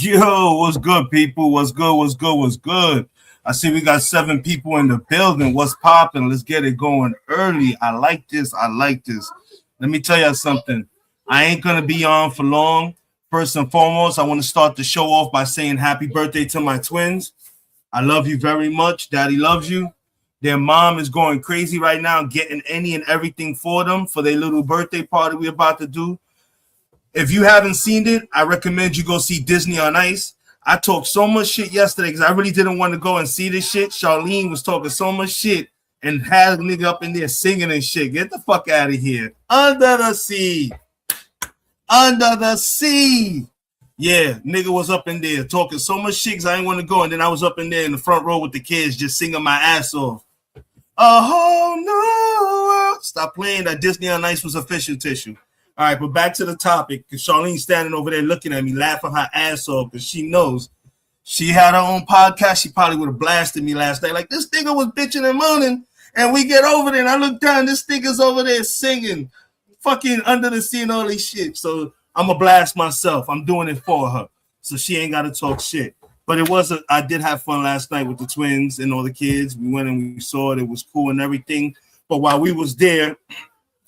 Yo, what's good, people? What's good? What's good? What's good? I see we got 7 people in the building. What's popping? Let's get it going early. I like this. I like this. Let me tell you something. I ain't gonna be on for long. First and foremost, I want to start the show off by saying happy birthday to my twins. I love you very much. Daddy loves you. Their mom is going crazy right now, getting any and everything for them for their little birthday party we're about to do. If you haven't seen it, I recommend you go see Disney on Ice. I talked so much shit yesterday because I really didn't want to go and see this shit. Charlene was talking so much shit and had a nigga up in there singing and shit. Get the fuck out of here. Under the sea. Under the sea. Yeah, nigga was up in there talking so much shit because I didn't want to go. And then I was up in there in the front row with the kids just singing my ass off. A whole new world. Stop playing. That Disney on Ice was official tissue. All right, but back to the topic. Because Charlene's standing over there looking at me, laughing her ass off because she knows she had her own podcast. She probably would have blasted me last night. Like, this nigga was bitching and moaning, and we get over there, and I look down, this nigga's over there singing, fucking Under the Sea and all this shit. So I'm going to blast myself. I'm doing it for her. So she ain't got to talk shit. But I did have fun last night with the twins and all the kids. We went and we saw it. It was cool and everything. But while we was there,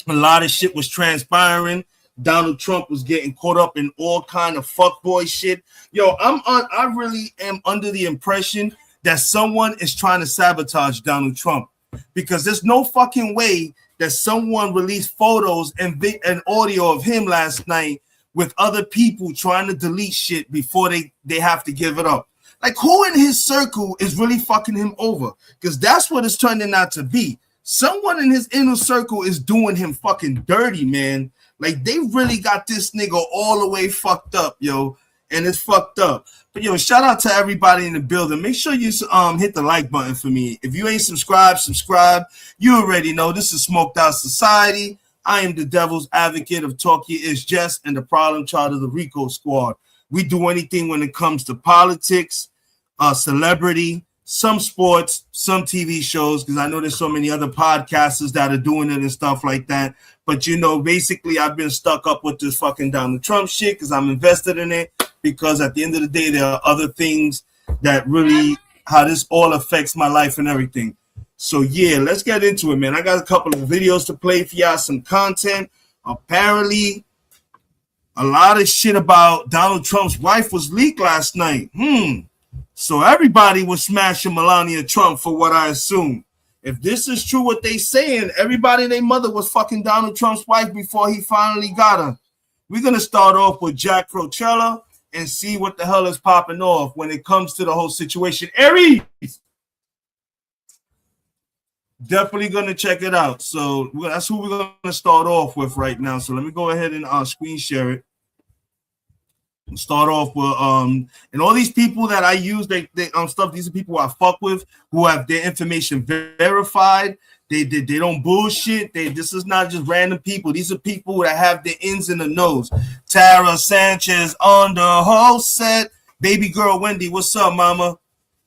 a lot of shit was transpiring. Donald Trump was getting caught up in all kind of fuckboy shit. Yo, I really am under the impression that someone is trying to sabotage Donald Trump because there's no fucking way that someone released photos and audio of him last night with other people trying to delete shit before they have to give it up. Like, who in his circle is really fucking him over? Because that's what it's turning out to be. Someone in his inner circle is doing him fucking dirty, man. Like, they really got this nigga all the way fucked up, yo. And it's fucked up. But, yo, shout out to everybody in the building. Make sure you hit the like button for me. If you ain't subscribed, subscribe. You already know this is Smoked Out Society. I am the devil's advocate of Talk Your Is Just and the problem child of the Rico Squad. We do anything when it comes to politics, celebrity, some sports, some TV shows, because I know there's so many other podcasters that are doing it and stuff like that. But, you know, basically I've been stuck up with this fucking Donald Trump shit because I'm invested in it, because at the end of the day, there are other things that really, how this all affects my life and everything. So, yeah, let's get into it, man. I got a couple of videos to play for y'all, some content. Apparently, a lot of shit about Donald Trump's wife was leaked last night. So everybody was smashing Melania Trump for what I assume. If this is true what they saying, everybody and their mother was fucking Donald Trump's wife before he finally got her. We're going to start off with Jack Crocella and see what the hell is popping off when it comes to the whole situation. Aries! Definitely going to check it out. So that's who we're going to start off with right now. So let me go ahead and screen share it. Start off with and all these people that I use they stuff. These are people I fuck with who have their information verified. They don't bullshit. This is not just random people. These are people that have their ins in the nose. Tara Sanchez on the whole set. Baby girl Wendy, what's up, mama?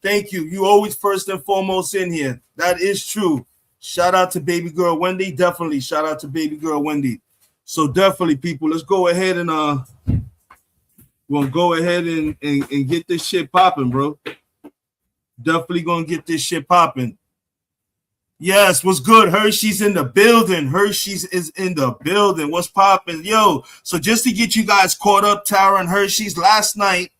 Thank you. You always first and foremost in here. That is true. Shout out to baby girl Wendy. Definitely shout out to baby girl Wendy. So definitely, people, let's go ahead and we'll go ahead and get this shit popping, bro. Definitely gonna get this shit popping. Yes, what's good? Hershey's in the building. Hershey's is in the building. What's popping? Yo, so just to get you guys caught up, Tara and Hershey's, last night,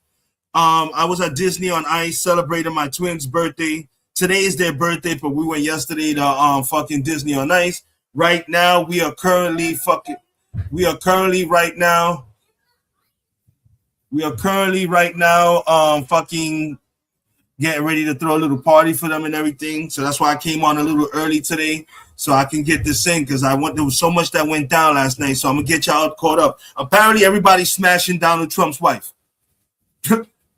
I was at Disney on Ice celebrating my twins' birthday. Today is their birthday, but we went yesterday to fucking Disney on Ice. Right now, we are currently right now fucking getting ready to throw a little party for them and everything. So that's why I came on a little early today so I can get this in, because there was so much that went down last night. So I'm gonna get y'all caught up. Apparently everybody's smashing Donald Trump's wife.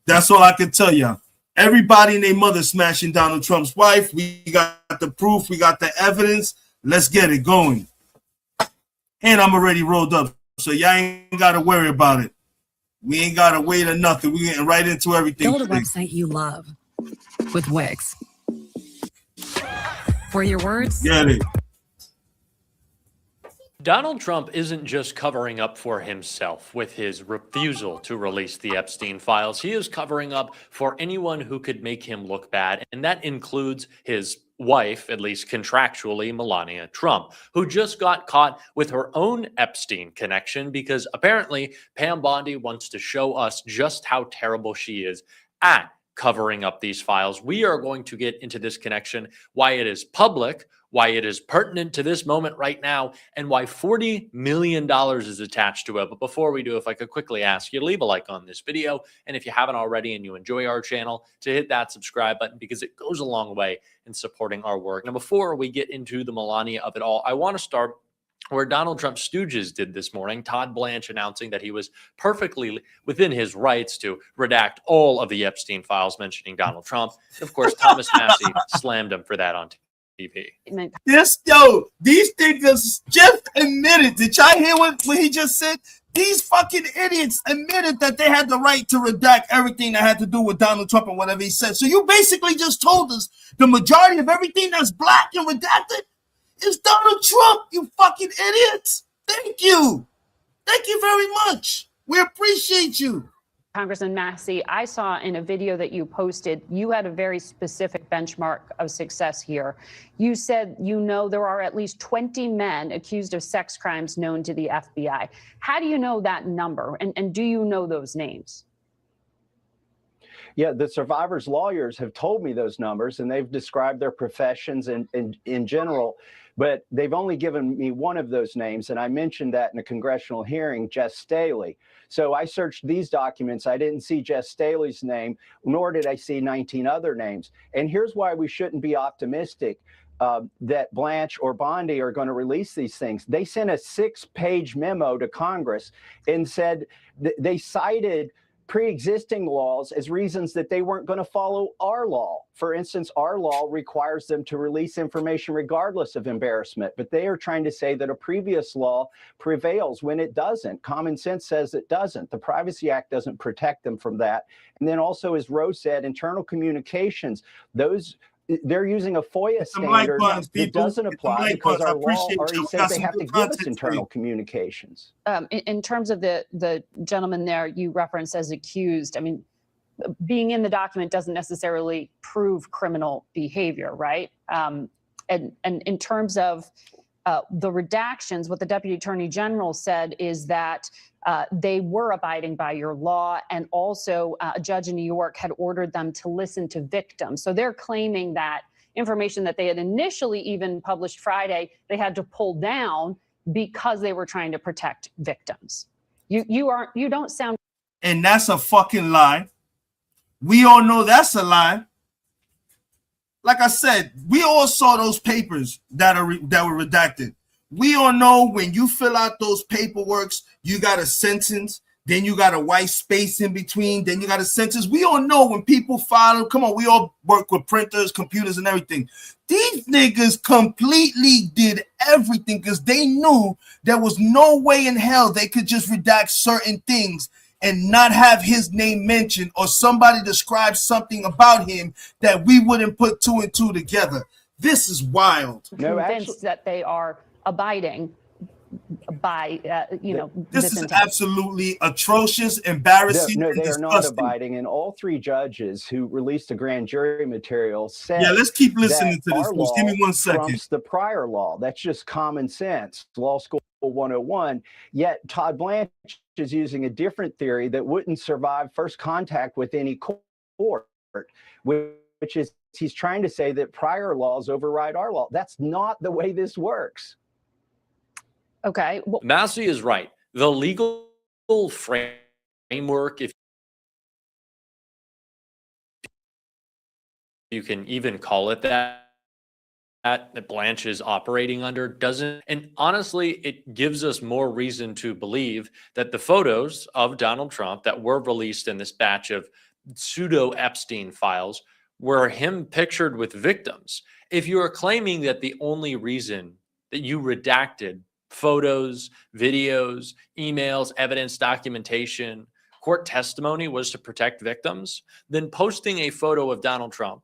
That's all I can tell y'all. Everybody and their mother smashing Donald Trump's wife. We got the proof, we got the evidence. Let's get it going. And I'm already rolled up, so y'all ain't gotta worry about it. We ain't got to wait or nothing. We getting right into everything. Build a website you love with Wix. For your words, get it. Donald Trump isn't just covering up for himself with his refusal to release the Epstein files. He is covering up for anyone who could make him look bad, and that includes his wife, at least contractually, Melania Trump, who just got caught with her own Epstein connection because apparently Pam Bondi wants to show us just how terrible she is at covering up these files. We are going to get into this connection, why it is public, why it is pertinent to this moment right now, and why $40 million is attached to it. But before we do, if I could quickly ask you to leave a like on this video, and if you haven't already and you enjoy our channel, to hit that subscribe button because it goes a long way in supporting our work. Now, before we get into the Melania of it all, I want to start where Donald Trump's stooges did this morning. Todd Blanche announcing that he was perfectly within his rights to redact all of the Epstein files mentioning Donald Trump. And of course, Thomas Massey slammed him for that on TV. These niggas just admitted. Did y'all hear what he just said? These fucking idiots admitted that they had the right to redact everything that had to do with Donald Trump and whatever he said. So you basically just told us the majority of everything that's black and redacted is Donald Trump, you fucking idiots. Thank you. Thank you very much. We appreciate you. Congressman Massey, I saw in a video that you posted, you had a very specific benchmark of success here. You said, there are at least 20 men accused of sex crimes known to the FBI. How do you know that number? And do you know those names? Yeah, the survivors' lawyers have told me those numbers, and they've described their professions in general, but they've only given me one of those names, and I mentioned that in a congressional hearing, Jess Staley. So I searched these documents. I didn't see Jess Staley's name, nor did I see 19 other names. And here's why we shouldn't be optimistic that Blanche or Bondi are going to release these things. They sent a 6-page memo to Congress and said they cited pre-existing laws as reasons that they weren't going to follow our law. For instance, our law requires them to release information regardless of embarrassment, but they are trying to say that a previous law prevails when it doesn't. Common sense says it doesn't. The Privacy Act doesn't protect them from that. And then also, as Rose said, internal communications, they're using a FOIA standard that doesn't apply because our law already says they have to give us internal communications. In terms of the gentleman there you referenced as accused, I mean, being in the document doesn't necessarily prove criminal behavior, right? And in terms of the redactions, what the Deputy Attorney General said is that they were abiding by your law, and also a judge in New York had ordered them to listen to victims. So they're claiming that information that they had initially even published Friday, they had to pull down because they were trying to protect victims. You don't sound. And that's a fucking lie. We all know that's a lie. Like I said, we all saw those papers that were redacted. We all know when you fill out those paperworks, you got a sentence, then you got a white space in between, then you got a sentence. We all know when people file, come on, we all work with printers, computers, and everything. These niggas completely did everything because they knew there was no way in hell they could just redact certain things and not have his name mentioned or somebody describe something about him that we wouldn't put 2 and 2 together. This is wild. Convinced that they are abiding by, this is absolutely atrocious, embarrassing. No, they are not abiding. And all 3 judges who released the grand jury material said, yeah, let's keep listening to this. Give me 1 second. Trumps the prior law. That's just common sense. Law School 101. Yet Todd Blanche is using a different theory that wouldn't survive first contact with any court, which is he's trying to say that prior laws override our law. That's not the way this works. Okay. Well, Massey is right. The legal framework, if you can even call it that Blanche is operating under, doesn't. And honestly, it gives us more reason to believe that the photos of Donald Trump that were released in this batch of pseudo Epstein files were him pictured with victims. If you are claiming that the only reason that you redacted photos, videos, emails, evidence, documentation, court testimony was to protect victims, then posting a photo of Donald Trump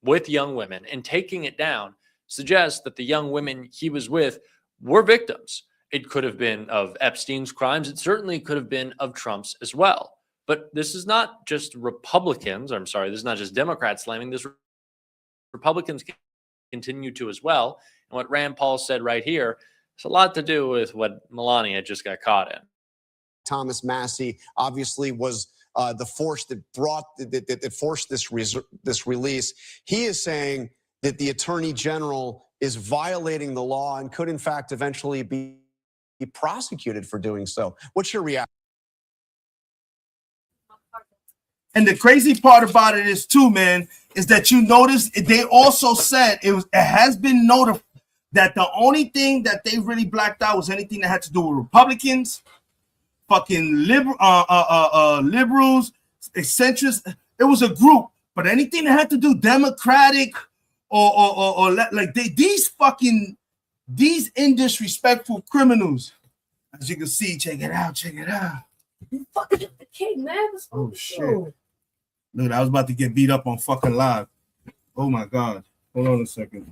with young women and taking it down suggests that the young women he was with were victims. It could have been of Epstein's crimes. It certainly could have been of Trump's as well. But this is not just Republicans. I'm sorry, this is not just Democrats slamming this. Republicans continue to as well. And what Rand Paul said right here has a lot to do with what Melania just got caught in. Thomas Massey obviously was the force that forced this release. He is saying that the Attorney General is violating the law and could, in fact, eventually be prosecuted for doing so. What's your reaction? And the crazy part about it is too, man, is that you notice they also said it has been notified that the only thing that they really blacked out was anything that had to do with Republicans, fucking liberals, eccentrics. It was a group, but anything that had to do Democratic or like these indisrespectful criminals. As you can see, check it out. You fucking hit the king, man. Oh shit. Look, I was about to get beat up on fucking live. Oh my God. Hold on a second.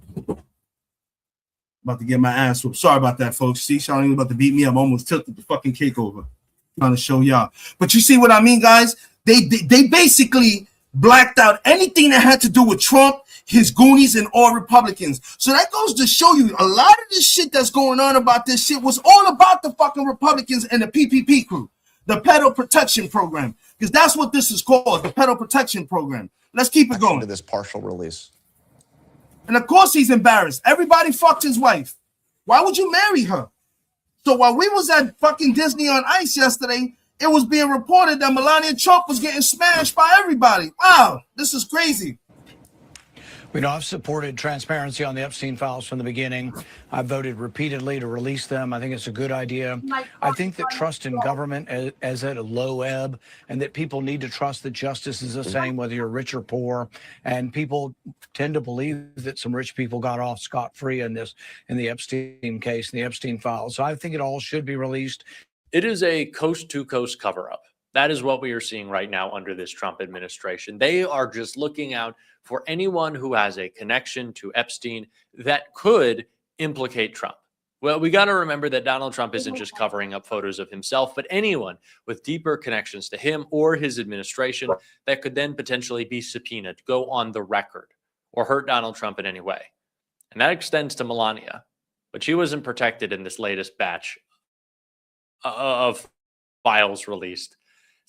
About to get my ass whooped. Sorry about that, folks. See, Sean about to beat me up. Almost tilted the fucking cake over. Trying to show y'all. But you see what I mean, guys? They basically blacked out anything that had to do with Trump, his Goonies, and all Republicans. So that goes to show you a lot of this shit that's going on about this shit was all about the fucking Republicans and the PPP crew. The Pedo Protection Program, because that's what this is called, the Pedo Protection Program. Let's keep it going. To this partial release. And of course he's embarrassed. Everybody fucked his wife. Why would you marry her? So while we was at fucking Disney on Ice yesterday, it was being reported that Melania Trump was getting smashed by everybody. Wow, this is crazy. We know I've supported transparency on the Epstein files from the beginning. I've voted repeatedly to release them. I think it's a good idea. I think that trust in government is at a low ebb, and that people need to trust that justice is the same whether you're rich or poor. And people tend to believe that some rich people got off scot-free in the Epstein case, in the Epstein files. So I think it all should be released. It is a coast-to-coast cover-up. That is what we are seeing right now under this Trump administration. They are just looking out for anyone who has a connection to Epstein that could implicate Trump. Well, we got to remember that Donald Trump isn't just covering up photos of himself, but anyone with deeper connections to him or his administration that could then potentially be subpoenaed, go on the record, or hurt Donald Trump in any way. And that extends to Melania, but she wasn't protected in this latest batch of files released.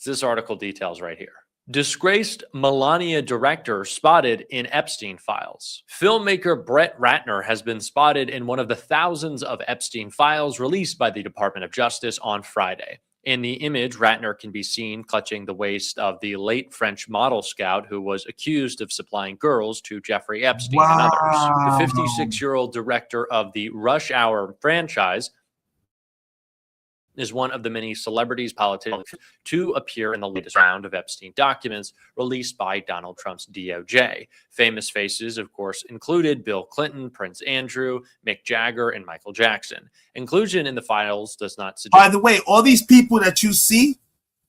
This article details right here. Disgraced Melania director spotted in Epstein files. Filmmaker Brett Ratner has been spotted in one of the thousands of Epstein files released by the Department of Justice on Friday. In the image, Ratner can be seen clutching the waist of the late French model scout who was accused of supplying girls to Jeffrey Epstein and others. The 56-year-old director of the Rush Hour franchise is one of the many celebrities, politicians to appear in the latest round of Epstein documents released by Donald Trump's DOJ. Famous faces, of course, included Bill Clinton, Prince Andrew, Mick Jagger, and Michael Jackson. Inclusion in the files does not suggest. By the way, all these people that you see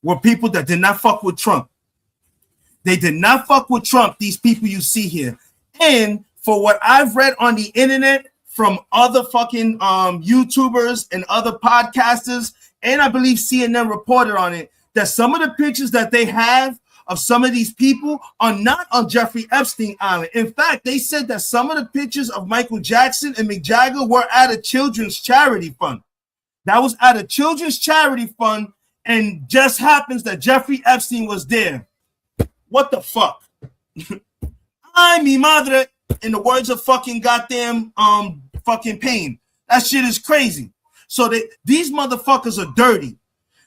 were people that did not fuck with Trump. They did not fuck with Trump, these people you see here. And for what I've read on the internet, from other fucking YouTubers and other podcasters, and I believe CNN reported on it, that some of the pictures that they have of some of these people are not on Jeffrey Epstein Island. In fact, they said that some of the pictures of Michael Jackson and Mick Jagger were at a children's charity fund. That was at a children's charity fund, and just happens that Jeffrey Epstein was there. What the fuck? Ay, mi madre, in the words of fucking goddamn fucking Pain. That shit is crazy. So these motherfuckers are dirty.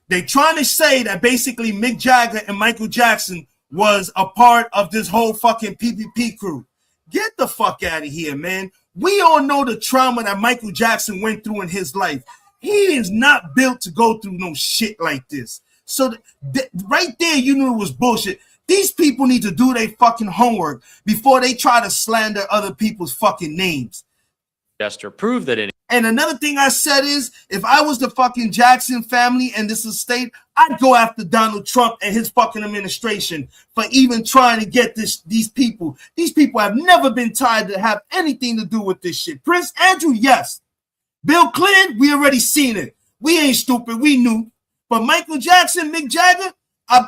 They trying to say that basically Mick Jagger and Michael Jackson was a part of this whole fucking PPP crew. Get the fuck out of here, man. We all know the trauma that Michael Jackson went through in his life. He is not built to go through no shit like this. So right there, you knew it was bullshit. These people need to do their fucking homework before they try to slander other people's fucking names. Prove that any. And another thing I said is, if I was the fucking Jackson family and this estate, I'd go after Donald Trump and his fucking administration for even trying to get these people. These people have never been tied to have anything to do with this shit. Prince Andrew, yes. Bill Clinton, we already seen it. We ain't stupid. We knew. But Michael Jackson, Mick Jagger,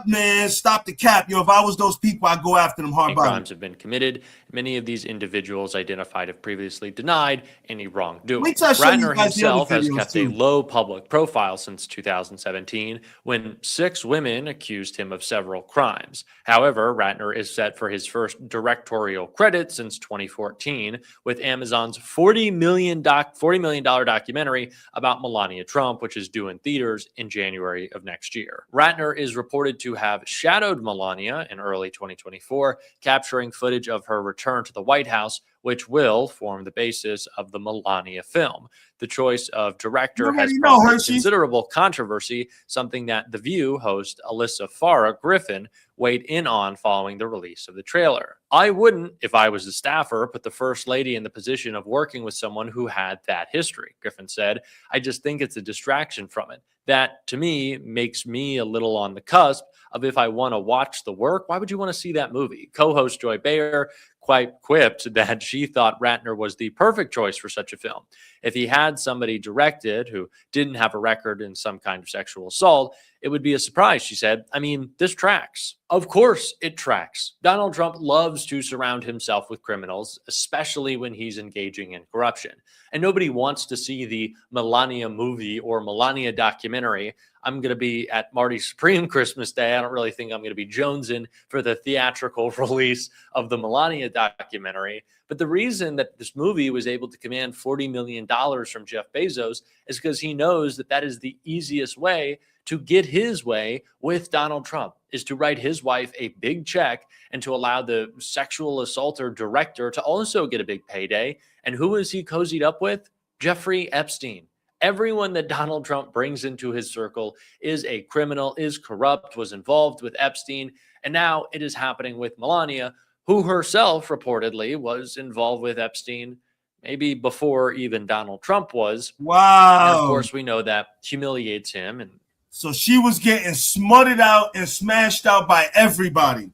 man, stop the cap. Yo, if I was those people, I'd go after them hard body. Crimes have been committed. Many of these individuals identified have previously denied any wrongdoing. Wait till I show you Ratner guys the other himself has videos, kept too. a low public profile since 2017, when 6 women accused him of several crimes. However, Ratner is set for his first directorial credit since 2014 with Amazon's $40 million documentary about Melania Trump, which is due in theaters in January of next year. Ratner is reported to have shadowed Melania in early 2024, capturing footage of her return to the White House, which will form the basis of the Melania film. The choice of director has prompted considerable controversy, something that The View host Alyssa Farah Griffin weighed in on following the release of the trailer. I wouldn't, if I was a staffer, put the First Lady in the position of working with someone who had that history, Griffin said. I just think it's a distraction from it. That, to me, makes me a little on the cusp of if I want to watch the work, why would you want to see that movie? Co-host Joy Bayer quite quipped that she thought Ratner was the perfect choice for such a film. If he had somebody directed who didn't have a record in some kind of sexual assault, it would be a surprise, she said. I mean, this tracks. Of course it tracks. Donald Trump loves to surround himself with criminals, especially when he's engaging in corruption. And nobody wants to see the Melania movie or Melania documentary. I'm going to be at Marty Supreme Christmas Day. I don't really think I'm going to be jonesing for the theatrical release of the Melania documentary. But the reason that this movie was able to command $40 million from Jeff Bezos is because he knows that that is the easiest way to get his way with Donald Trump, is to write his wife a big check and to allow the sexual assaulter director to also get a big payday. And who is he cozied up with? Jeffrey Epstein. Everyone that Donald Trump brings into his circle is a criminal, is corrupt, was involved with Epstein. And now it is happening with Melania, who herself reportedly was involved with Epstein maybe before even Donald Trump was. Wow. And of course, we know that humiliates him. And so she was getting smutted out and smashed out by everybody.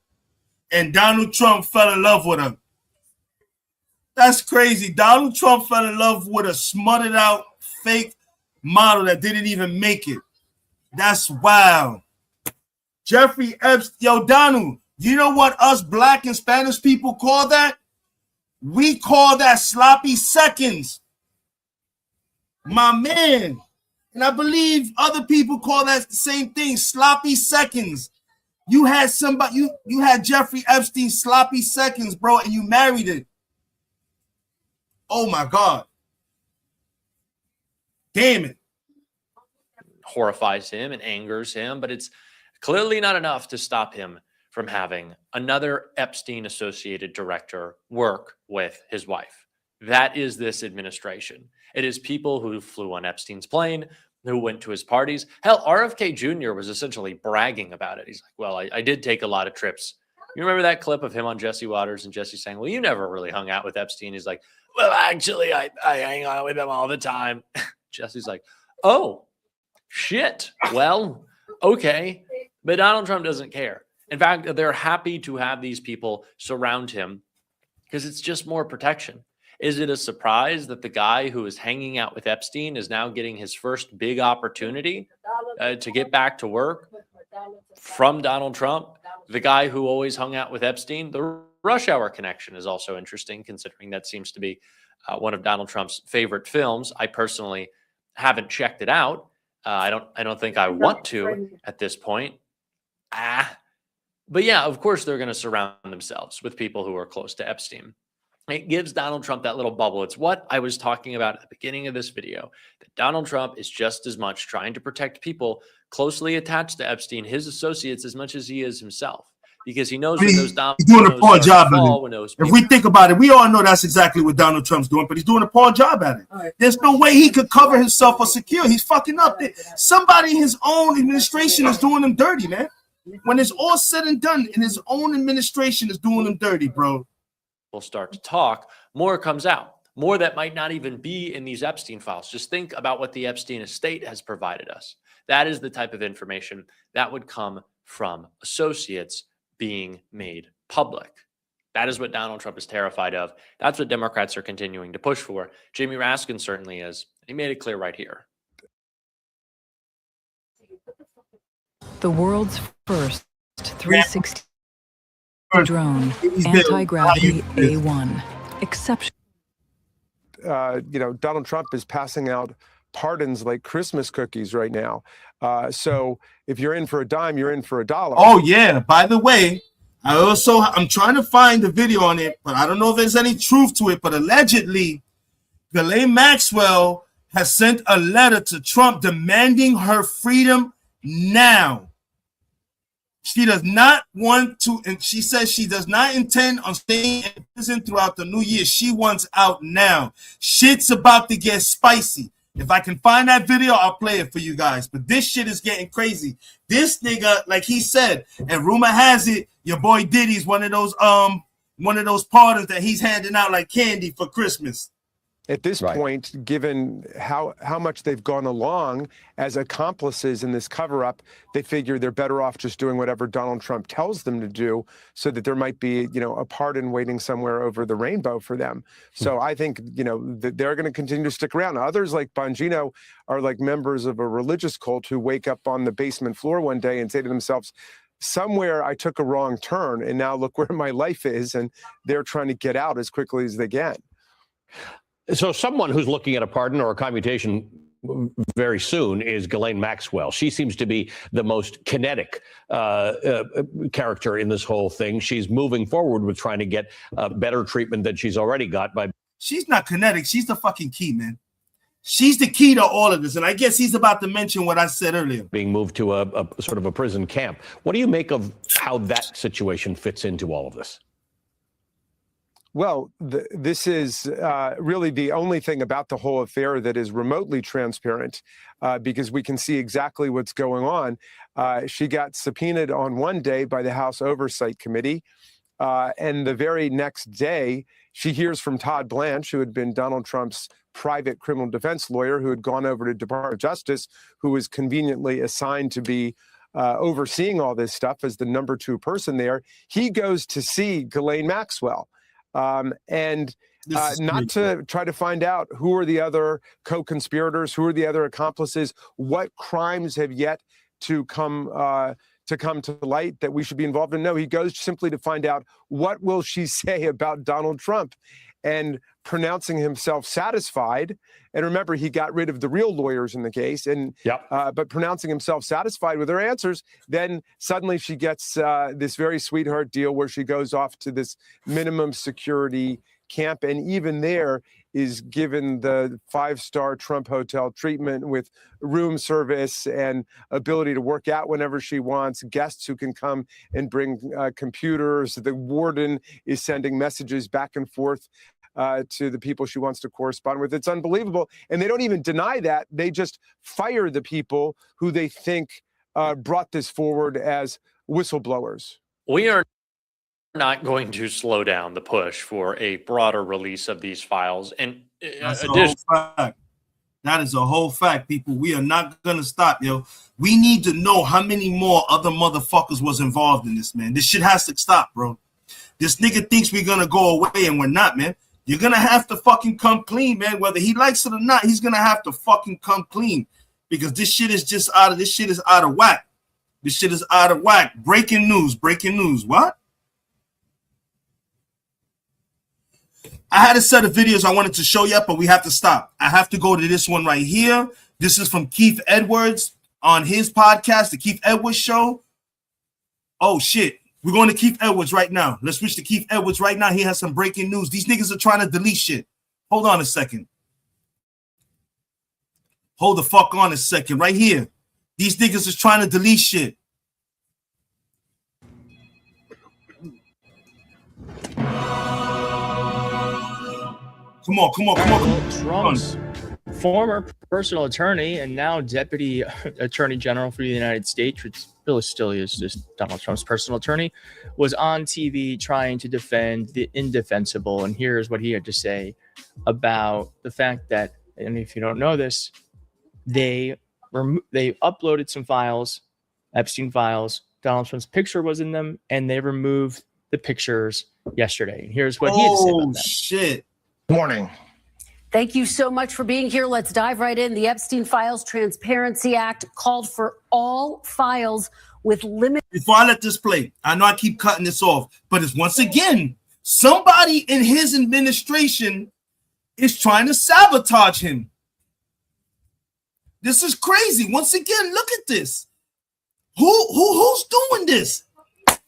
And Donald Trump fell in love with her. That's crazy. Donald Trump fell in love with a smutted out fake model that didn't even make it. That's wild. Jeffrey Epstein. Yo, Donald, you know what us black and Spanish people call that? We call that sloppy seconds. My man. And I believe other people call that the same thing, sloppy seconds. You had somebody, you had Jeffrey Epstein sloppy seconds, bro, and you married it. Oh my God. Damn it. horrifies him and angers him, but it's clearly not enough to stop him from having another Epstein-associated director work with his wife. That is this administration. It is people who flew on Epstein's plane, who went to his parties. Hell, RFK Jr. was essentially bragging about it. He's like, well, I did take a lot of trips. You remember that clip of him on Jesse Waters and Jesse saying, well, you never really hung out with Epstein. He's like, well, actually, I hang out with him all the time. Jesse's like, oh, shit. Well, okay. But Donald Trump doesn't care. In fact, they're happy to have these people surround him because it's just more protection. Is it a surprise that the guy who is hanging out with Epstein is now getting his first big opportunity to get back to work from Donald Trump? The guy who always hung out with Epstein. The Rush Hour connection is also interesting, considering that seems to be one of Donald Trump's favorite films. I personally haven't checked it out. I don't think I want to at this point. But yeah, of course they're going to surround themselves with people who are close to Epstein. It gives Donald Trump that little bubble. It's what I was talking about at the beginning of this video, that Donald Trump is just as much trying to protect people closely attached to Epstein, his associates, as much as he is himself, because he knows when those dominoes he's doing a poor job fall, at it. If we think about it, we all know that's exactly what Donald Trump's doing, but he's doing a poor job at it. There's no way he could cover himself or secure. He's fucking up. Somebody in his own administration is doing him dirty, man. When it's all said and done, and his own administration is doing him dirty, bro. Will start to talk, more comes out, more that might not even be in these Epstein files. Just think about what the Epstein estate has provided us. That is the type of information that would come from associates being made public. That is what Donald Trump is terrified of. That's what Democrats are continuing to push for. Jamie Raskin certainly is. He made it clear right here. The world's first 360 drone, He's there. anti-gravity A1. Exception. Donald Trump is passing out pardons like Christmas cookies right now. So if you're in for a dime, you're in for a dollar. Oh yeah. By the way, I'm trying to find the video on it, but I don't know if there's any truth to it. But allegedly, Ghislaine Maxwell has sent a letter to Trump demanding her freedom now. She does not want to, and she says she does not intend on staying in prison throughout the new year. She wants out now. Shit's about to get spicy. If I can find that video, I'll play it for you guys. But this shit is getting crazy. This nigga, like he said, and rumor has it, your boy Diddy's one of those pardons that he's handing out like candy for Christmas. At this point, given how much they've gone along as accomplices in this cover-up, they figure they're better off just doing whatever Donald Trump tells them to do, so that there might be, a pardon waiting somewhere over the rainbow for them. So I think, that they're going to continue to stick around. Others like Bongino are like members of a religious cult who wake up on the basement floor one day and say to themselves, somewhere I took a wrong turn, and now look where my life is, and they're trying to get out as quickly as they can. So someone who's looking at a pardon or a commutation very soon is Ghislaine Maxwell. She seems to be the most kinetic character in this whole thing. She's moving forward with trying to get better treatment than she's already got by. She's not kinetic. She's the fucking key, man. She's the key to all of this. And I guess he's about to mention what I said earlier. Being moved to a sort of a prison camp. What do you make of how that situation fits into all of this? Well, this is really the only thing about the whole affair that is remotely transparent, because we can see exactly what's going on. She got subpoenaed on one day by the House Oversight Committee, and the very next day, she hears from Todd Blanche, who had been Donald Trump's private criminal defense lawyer, who had gone over to Department of Justice, who was conveniently assigned to be overseeing all this stuff as the number 2 person there. He goes to see Ghislaine Maxwell. Not to try to find out who are the other co-conspirators, who are the other accomplices, what crimes have yet to come to light that we should be involved in. No, he goes simply to find out what will she say about Donald Trump, and pronouncing himself satisfied. And remember, he got rid of the real lawyers in the case, and but pronouncing himself satisfied with her answers, then suddenly she gets this very sweetheart deal where she goes off to this minimum security camp, and even there is given the 5-star Trump hotel treatment with room service and ability to work out whenever she wants, guests who can come and bring computers. The warden is sending messages back and forth to the people she wants to correspond with. It's unbelievable. And they don't even deny that. They just fire the people who they think brought this forward as whistleblowers. We are not going to slow down the push for a broader release of these files. And that's a whole fact. That is a whole fact, people. We are not going to stop, yo. We need to know how many more other motherfuckers was involved in this, man. This shit has to stop, bro. This nigga thinks we're going to go away, and we're not, man. You're going to have to fucking come clean, man. Whether he likes it or not, he's going to have to fucking come clean, because this shit is just out of whack. This shit is out of whack. Breaking news. What? I had a set of videos I wanted to show you, but we have to stop. I have to go to this one right here. This is from Keith Edwards on his podcast, The Keith Edwards Show. Oh, shit. We're going to Keith Edwards right now. Let's switch to Keith Edwards right now. He has some breaking news. These niggas are trying to delete shit. Hold on a second. Hold the fuck on a second. Right here. These niggas is trying to delete shit. Come on. Trump's former personal attorney and now deputy attorney general for the United States, which really still is just Donald Trump's personal attorney, was on TV trying to defend the indefensible. And here's what he had to say about the fact that, and if you don't know this, they uploaded some files, Epstein files. Donald Trump's picture was in them, and they removed the pictures yesterday. And here's what he had to say about that. Shit. Morning. Thank you so much for being here. Let's dive right in. The Epstein Files Transparency Act called for all files with limited. Before I let this play, I know I keep cutting this off, but it's once again, somebody in his administration is trying to sabotage him. This is crazy. Once again, look at this. Who's doing this?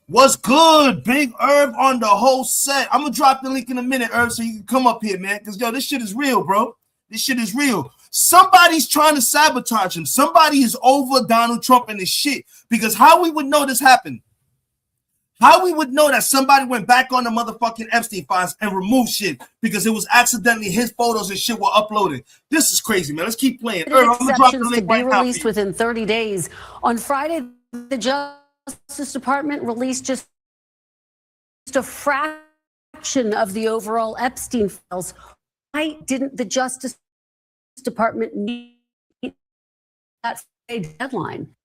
What's good? Big Herb on the whole set. I'm gonna drop the link in a minute, Herb, so you can come up here, man. Because yo, this shit is real, bro. This shit is real. Somebody's trying to sabotage him. Somebody is over Donald Trump and his shit. Because how we would know this happened? How we would know that somebody went back on the motherfucking Epstein files and removed shit because it was accidentally his photos and shit were uploaded. This is crazy, man. Let's keep playing. Herb, I'm gonna drop the Exceptions to link be right now. released within 30 days. On Friday, the Justice Department released just a fraction of the overall Epstein files. Why didn't the Justice Department meet that deadline?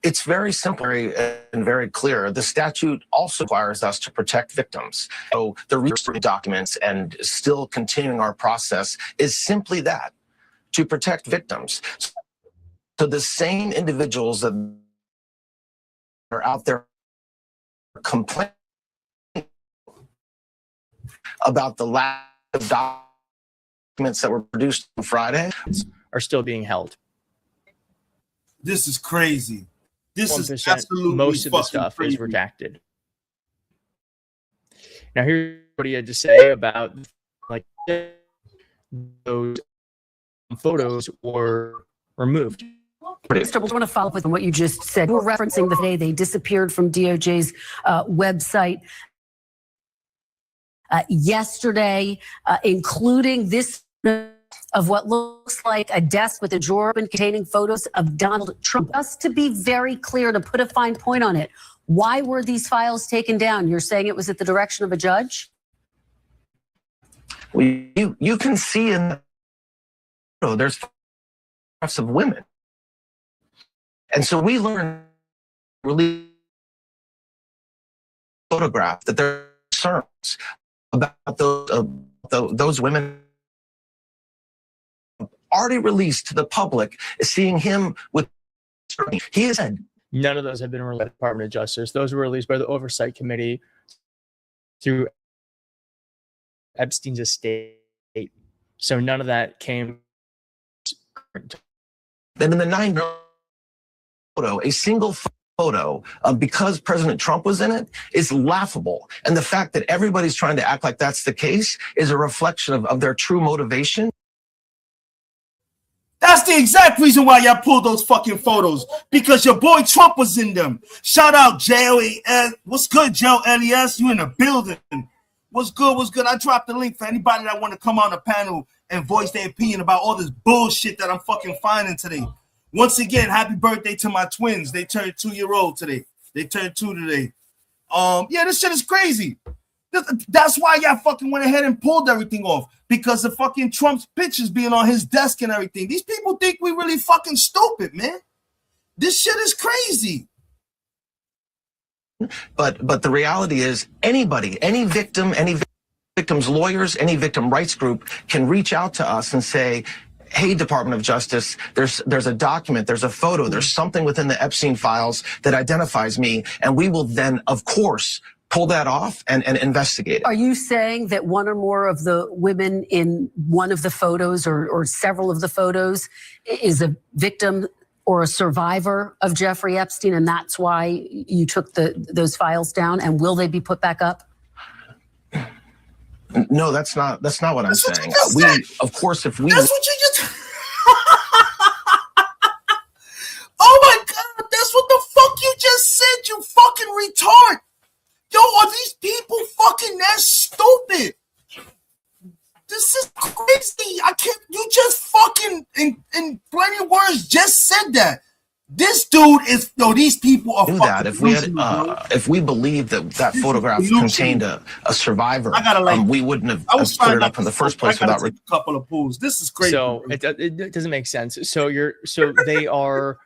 It's very simple and very clear. The statute also requires us to protect victims. So the research documents and still continuing our process is simply that, to protect victims. So the same individuals that are out there complaining about the lack of documents that were produced on Friday are still being held. This is crazy. This is 1%, absolutely most of the fucking stuff crazy. is redacted. Now, here's what he had to say about like those photos were removed. Mr. I want to follow up with what you just said. We're referencing the day they disappeared from DOJ's website yesterday, including this of what looks like a desk with a drawer open containing photos of Donald Trump. Just to be very clear, to put a fine point on it, why were these files taken down? You're saying it was at the direction of a judge? Well, you can see in the photo, there's photographs of women. And so we learned really photograph that there are concerns about those women already released to the public, seeing him with, he has said. None of those have been released by the Department of Justice. Those were released by the Oversight Committee through Epstein's estate. So none of that came. Then in the 9 photo, a single photo, because President Trump was in it, is laughable. And the fact that everybody's trying to act like that's the case is a reflection of their true motivation. That's the exact reason why y'all pulled those fucking photos, because your boy Trump was in them. Shout out JLES. What's good, Joe Elias? You in the building. What's good? What's good? I dropped the link for anybody that want to come on the panel and voice their opinion about all this bullshit that I'm fucking finding today. Once again, happy birthday to my twins. They turned 2-year-old today. They turned 2 today. Yeah, this shit is crazy. That's why y'all fucking went ahead and pulled everything off, because of fucking Trump's pictures being on his desk and everything. These people think we really fucking stupid, man. This shit is crazy. But the reality is, anybody, any victim, any victim's lawyers, any victim rights group can reach out to us and say, hey, Department of Justice, there's a document, there's a photo, there's something within the Epstein files that identifies me, and we will then, of course, pull that off and investigate it. Are you saying that one or more of the women in one of the photos or several of the photos is a victim or a survivor of Jeffrey Epstein, and that's why you took those files down? And will they be put back up? No, that's not what I'm saying. We, of course, if we. That's what you just. Oh my God! That's what the fuck you just said. You fucking retard. Yo, are these people fucking that stupid? This is crazy. I can't. You just fucking in plenty of words just said that. This dude is. No, these people are. Do that if we had, if we believed that photograph contained a survivor, we wouldn't have put it up in the first place without a couple of pools. This is crazy. So it doesn't make sense. So they are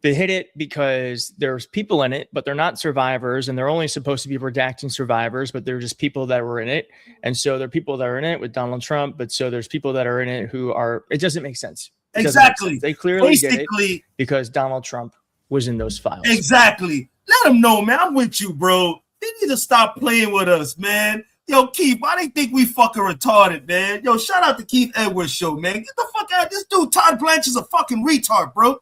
They hid it because there's people in it, but they're not survivors, and they're only supposed to be protecting survivors, but they're just people that were in it. And so there are people that are in it with Donald Trump, but so there's people that are in it who are, it doesn't make sense. It doesn't make Exactly. sense. They clearly did Basically, it because Donald Trump was in those files. Exactly. Let them know, man. I'm with you, bro. They need to stop playing with us, man. Yo, Keith, why they think we fucking retarded, man? Yo, shout out to Keith Edwards show, man. Get the fuck out. This dude, Todd Blanche, is a fucking retard, bro.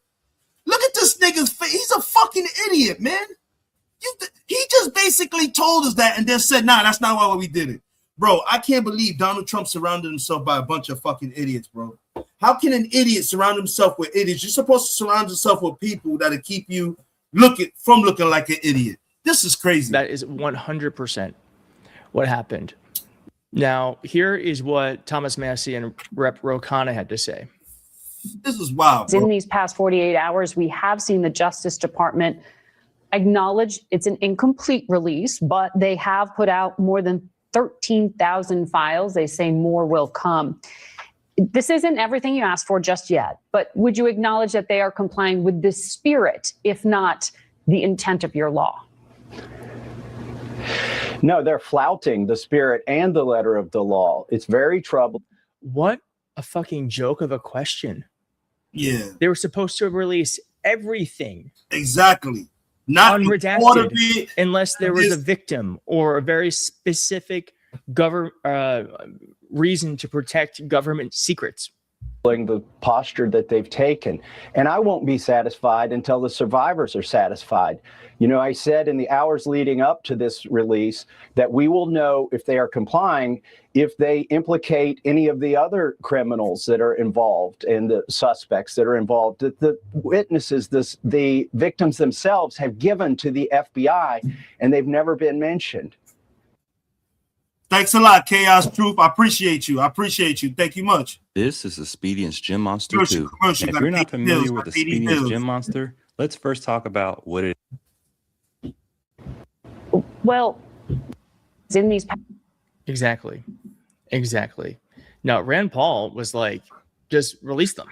Look at this nigga's face. He's a fucking idiot, man. He just basically told us that and then said, nah, that's not why we did it. Bro, I can't believe Donald Trump surrounded himself by a bunch of fucking idiots, bro. How can an idiot surround himself with idiots? You're supposed to surround yourself with people that'll keep you looking like an idiot. This is crazy. That is 100% what happened. Now, here is what Thomas Massey and Rep. Ro Khanna had to say. This is wild, bro. In these past 48 hours, we have seen the Justice Department acknowledge it's an incomplete release, but they have put out more than 13,000 files. They say more will come. This isn't everything you asked for just yet, but would you acknowledge that they are complying with the spirit, if not the intent of your law? No, they're flouting the spirit and the letter of the law. It's very troubling. What a fucking joke of a question. Yeah. They were supposed to release everything. Exactly. Not unredacted unless there was a victim or a very specific reason to protect government secrets. The posture that they've taken. And I won't be satisfied until the survivors are satisfied. You know, I said in the hours leading up to this release that we will know if they are complying if they implicate any of the other criminals that are involved and the suspects that are involved, that the witnesses, the victims themselves have given to the FBI, and they've never been mentioned. Thanks a lot, Chaos Truth. I appreciate you. Thank you much. This is Expedience Gym Monster 2. And if you're not familiar with Expedience Gym Monster, let's first talk about what it is. Well, it's in these. Exactly. Now, Rand Paul was like, just release them.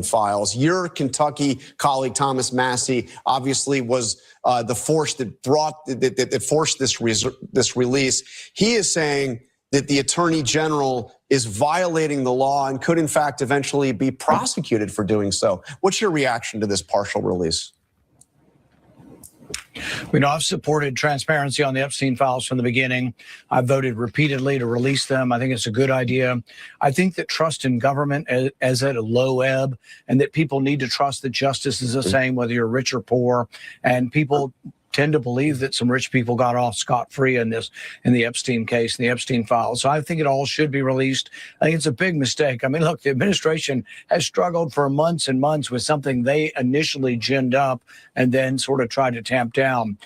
Files. Your Kentucky colleague Thomas Massey obviously was the force that forced this release. He is saying that the Attorney General is violating the law and could in fact eventually be prosecuted for doing so. What's your reaction to this partial release? We know I've supported transparency on the Epstein files from the beginning. I've voted repeatedly to release them. I think it's a good idea. I think that trust in government is at a low ebb, and that people need to trust that justice is the same whether you're rich or poor. And people tend to believe that some rich people got off scot-free in the Epstein case, in the Epstein files. So I think it all should be released. I think it's a big mistake. I mean, look, the administration has struggled for months and months with something they initially ginned up and then sort of tried to tamp down.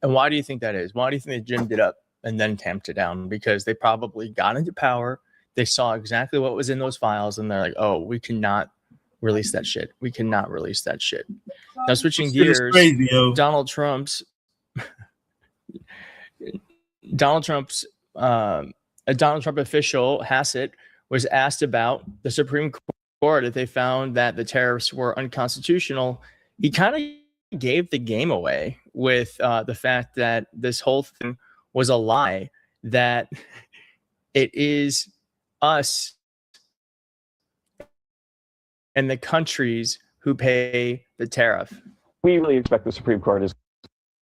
And why do you think that is? Why do you think they ginned it up and then tamped it down? Because they probably got into power. They saw exactly what was in those files, and they're like, oh, we cannot release that shit. We cannot release that shit. Now, switching gears, crazy, Donald Trump's a Donald Trump official, Hassett, was asked about the Supreme Court if they found that the tariffs were unconstitutional. He kind of gave the game away with the fact that this whole thing was a lie, that it is us and the countries who pay the tariff. We really expect the Supreme Court is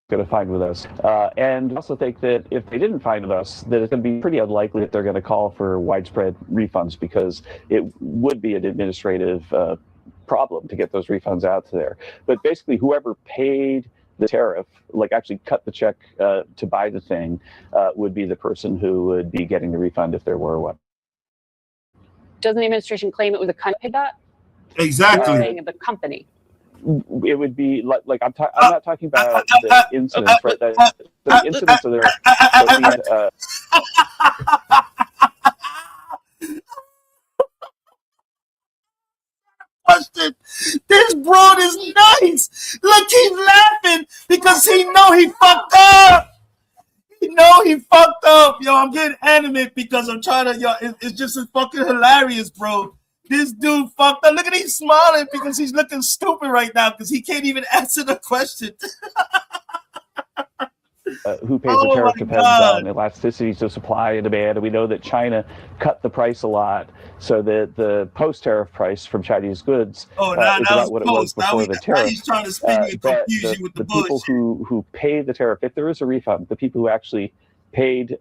going to find with us. And also think that if they didn't find with us, that it's going to be pretty unlikely that they're going to call for widespread refunds, because it would be an administrative problem to get those refunds out there. But basically, whoever paid the tariff, like actually cut the check to buy the thing, would be the person who would be getting the refund if there were one. Doesn't the administration claim it was a company that? Exactly. The company. It would be like I'm not talking about the incidents, right? The incidents are there. This broad is nice. Look, he's laughing because he know he fucked up. Yo, I'm getting animated because I'm trying to. Yo, it's just fucking hilarious, bro. This dude fucked up. Look at him smiling because he's looking stupid right now because he can't even answer the question. Who pays the tariff depends on elasticities of supply and demand. And we know that China cut the price a lot so that the post-tariff price from Chinese goods is about what it was before the tariff. He's trying to spin you and confuse you with the people who pay the tariff, if there is a refund, the people who actually paid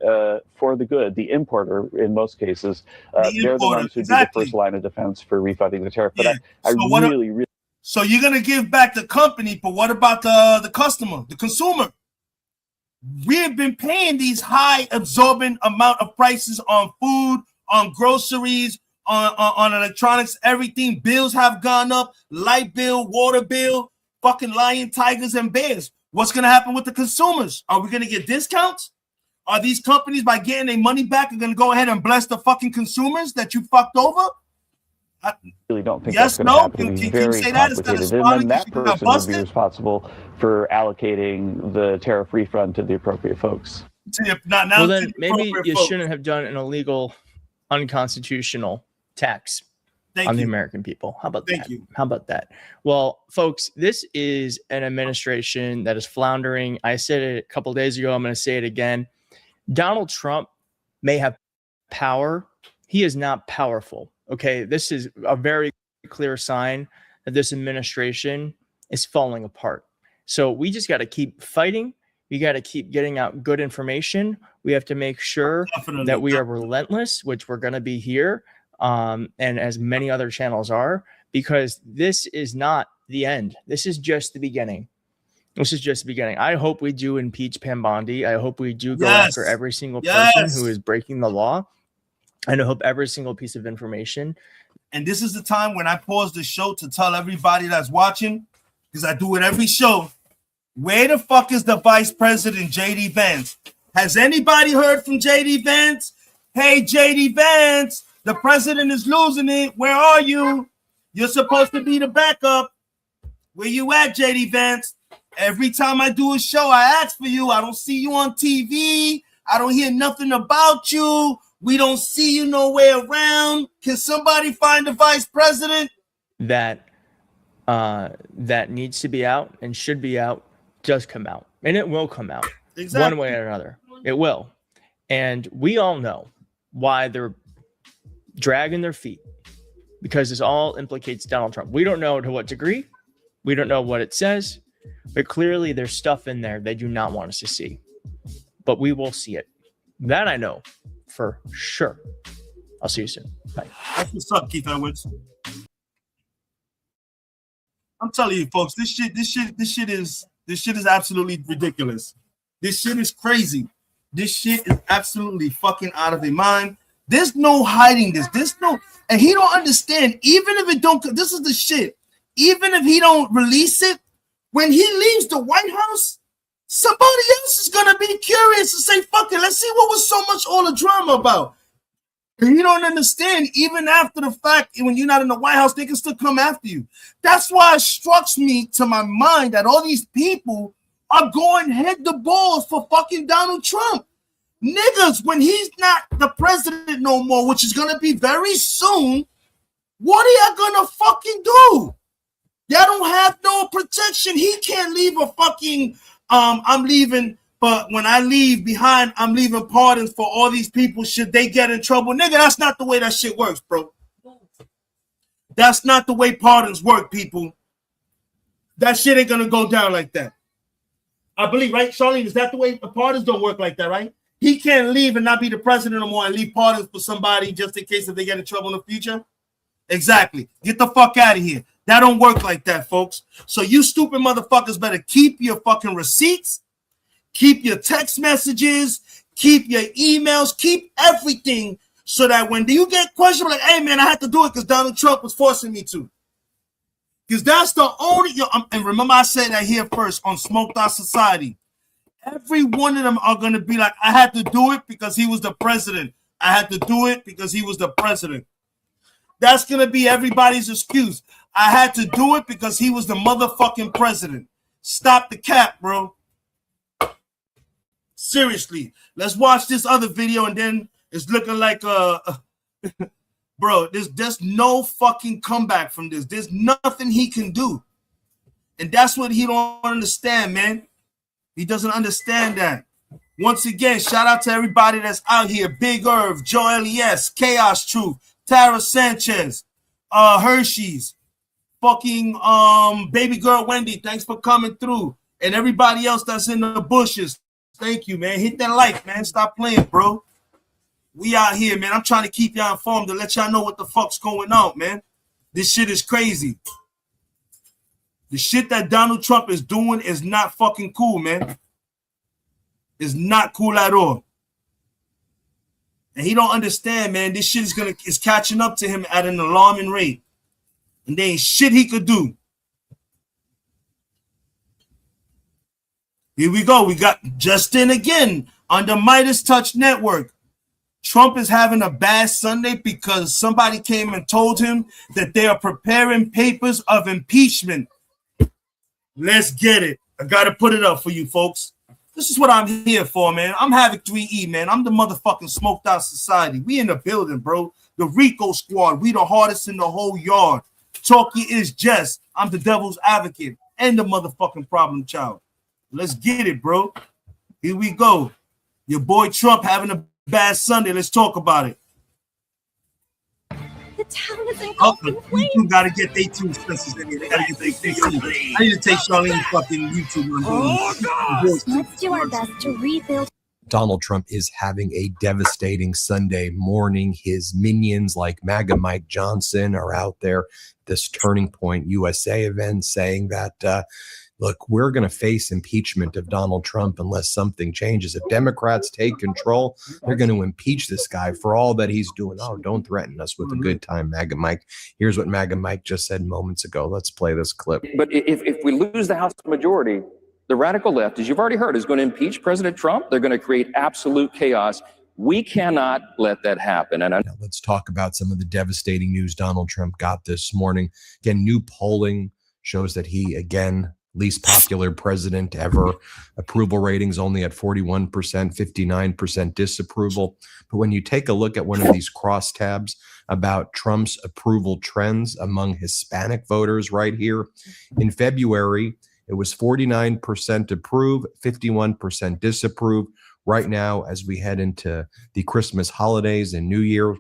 for the good, the importer in most cases, they're the ones who do the first line of defense for refunding the tariff. But I really. So you're going to give back the company, but what about the customer, the consumer? We've been paying these high absorbent amount of prices on food, on groceries, on electronics, everything. Bills have gone up, light bill, water bill, fucking lion, tigers, and bears. What's going to happen with the consumers? Are we going to get discounts? Are these companies, by getting their money back, are going to go ahead and bless the fucking consumers that you fucked over? I really don't think that's going to happen. It's very complicated. And then that person would be responsible for allocating the tariff refund to the appropriate folks. Well, then maybe you shouldn't have done an illegal, unconstitutional tax on the American people. How about that? How about that? Well, folks, this is an administration that is floundering. I said it a couple days ago. I'm going to say it again. Donald Trump may have power. He is not powerful. Okay, this is a very clear sign that this administration is falling apart. So we just got to keep fighting. We got to keep getting out good information. We have to make sure that we are relentless, which we're going to be here, and as many other channels are, because this is not the end. This is just the beginning. This is just the beginning. I hope we do impeach Pam Bondi. I hope we do go after every single person who is breaking the law. And I hope every single piece of information. And this is the time when I pause the show to tell everybody that's watching, because I do it every show, where the fuck is the Vice President, J.D. Vance? Has anybody heard from J.D. Vance? Hey, J.D. Vance, the president is losing it. Where are you? You're supposed to be the backup. Where you at, J.D. Vance? Every time I do a show, I ask for you. I don't see you on TV. I don't hear nothing about you. We don't see you nowhere around. Can somebody find the vice president? That needs to be out and should be out, does come out. And it will come out one way or another. It will. And we all know why they're dragging their feet, because this all implicates Donald Trump. We don't know to what degree. We don't know what it says. But clearly there's stuff in there they do not want us to see. But we will see it. That I know. For sure. I'll see you soon. Bye. That's what's up, Keith Edwards. I'm telling you, folks, this shit is absolutely ridiculous. This shit is crazy. This shit is absolutely fucking out of their mind. There's no hiding this. And he don't understand. Even if it don't, this is the shit. Even if he don't release it, when he leaves the White House, somebody else is gonna be curious and say, fuck it, let's see what was so much all the drama about. And you don't understand, even after the fact, when you're not in the White House, they can still come after you. That's why it strikes me to my mind that all these people are going head to balls for fucking Donald Trump. Niggas, when he's not the president no more, which is gonna be very soon, what are y'all gonna fucking do? Y'all don't have no protection. He can't leave a fucking I'm leaving, but when I leave behind, I'm leaving pardons for all these people should they get in trouble. Nigga, that's not the way that shit works, bro. That's not the way pardons work, people. That shit ain't gonna go down like that. I believe, right, Charlene? Is that the way pardons don't work like that, right? He can't leave and not be the president no more and leave pardons for somebody just in case if they get in trouble in the future. Exactly. Get the fuck out of here. That don't work like that, folks. So you stupid motherfuckers better keep your fucking receipts, keep your text messages, keep your emails, keep everything so that when you get questioned, like, hey, man, I had to do it because Donald Trump was forcing me to. Because that's the only, and remember I said that here first on Smoked Out Society. Every one of them are going to be like, I had to do it because he was the president. I had to do it because he was the president. That's going to be everybody's excuse. I had to do it because he was the motherfucking president. Stop the cap, bro. Seriously. Let's watch this other video and then it's looking like bro, there's no fucking comeback from this. There's nothing he can do. And that's what he don't understand, man. He doesn't understand that. Once again, shout out to everybody that's out here. Big Irv, Joe Elias, Chaos Truth, Tara Sanchez, Hershey's, fucking baby girl Wendy, thanks for coming through. And everybody else that's in the bushes, thank you, man. Hit that like, man. Stop playing, bro. We out here, man. I'm trying to keep y'all informed to let y'all know what the fuck's going on, man. This shit is crazy. The shit that Donald Trump is doing is not fucking cool, man. It's not cool at all. And he don't understand, man. This shit is catching up to him at an alarming rate. And there ain't shit he could do. Here we go. We got Justin again on the Midas Touch Network. Trump is having a bad Sunday because somebody came and told him that they are preparing papers of impeachment. Let's get it. I got to put it up for you, folks. This is what I'm here for, man. I'm Havoc 3E, man. I'm the motherfucking smoked out society. We in the building, bro. The Rico squad. We the hardest in the whole yard. Talkie is Jess. I'm the devil's advocate and the motherfucking problem child. Let's get it, bro. Here we go. Your boy Trump having a bad Sunday. Let's talk about it. The town is in flames. You gotta get their 2 cents in here. They gotta get their 2. I need to take Charlene fucking YouTube. Let's do our best to rebuild. Donald Trump is having a devastating Sunday morning. His minions like MAGA Mike Johnson are out there, this Turning Point USA event, saying that, look, we're going to face impeachment of Donald Trump unless something changes. If Democrats take control, they're going to impeach this guy for all that he's doing. Oh, don't threaten us with a good time, MAGA Mike. Here's what MAGA Mike just said moments ago. Let's play this clip. But if we lose the House majority, the radical left, as you've already heard, is going to impeach President Trump. They're going to create absolute chaos. We cannot let that happen. And now let's talk about some of the devastating news Donald Trump got this morning. Again, new polling shows that he, again, least popular president ever. Approval ratings only at 41%, 59% disapproval. But when you take a look at one of these crosstabs about Trump's approval trends among Hispanic voters right here, in February, it was 49% approve, 51% disapprove. Right now, as we head into the Christmas holidays and New Year,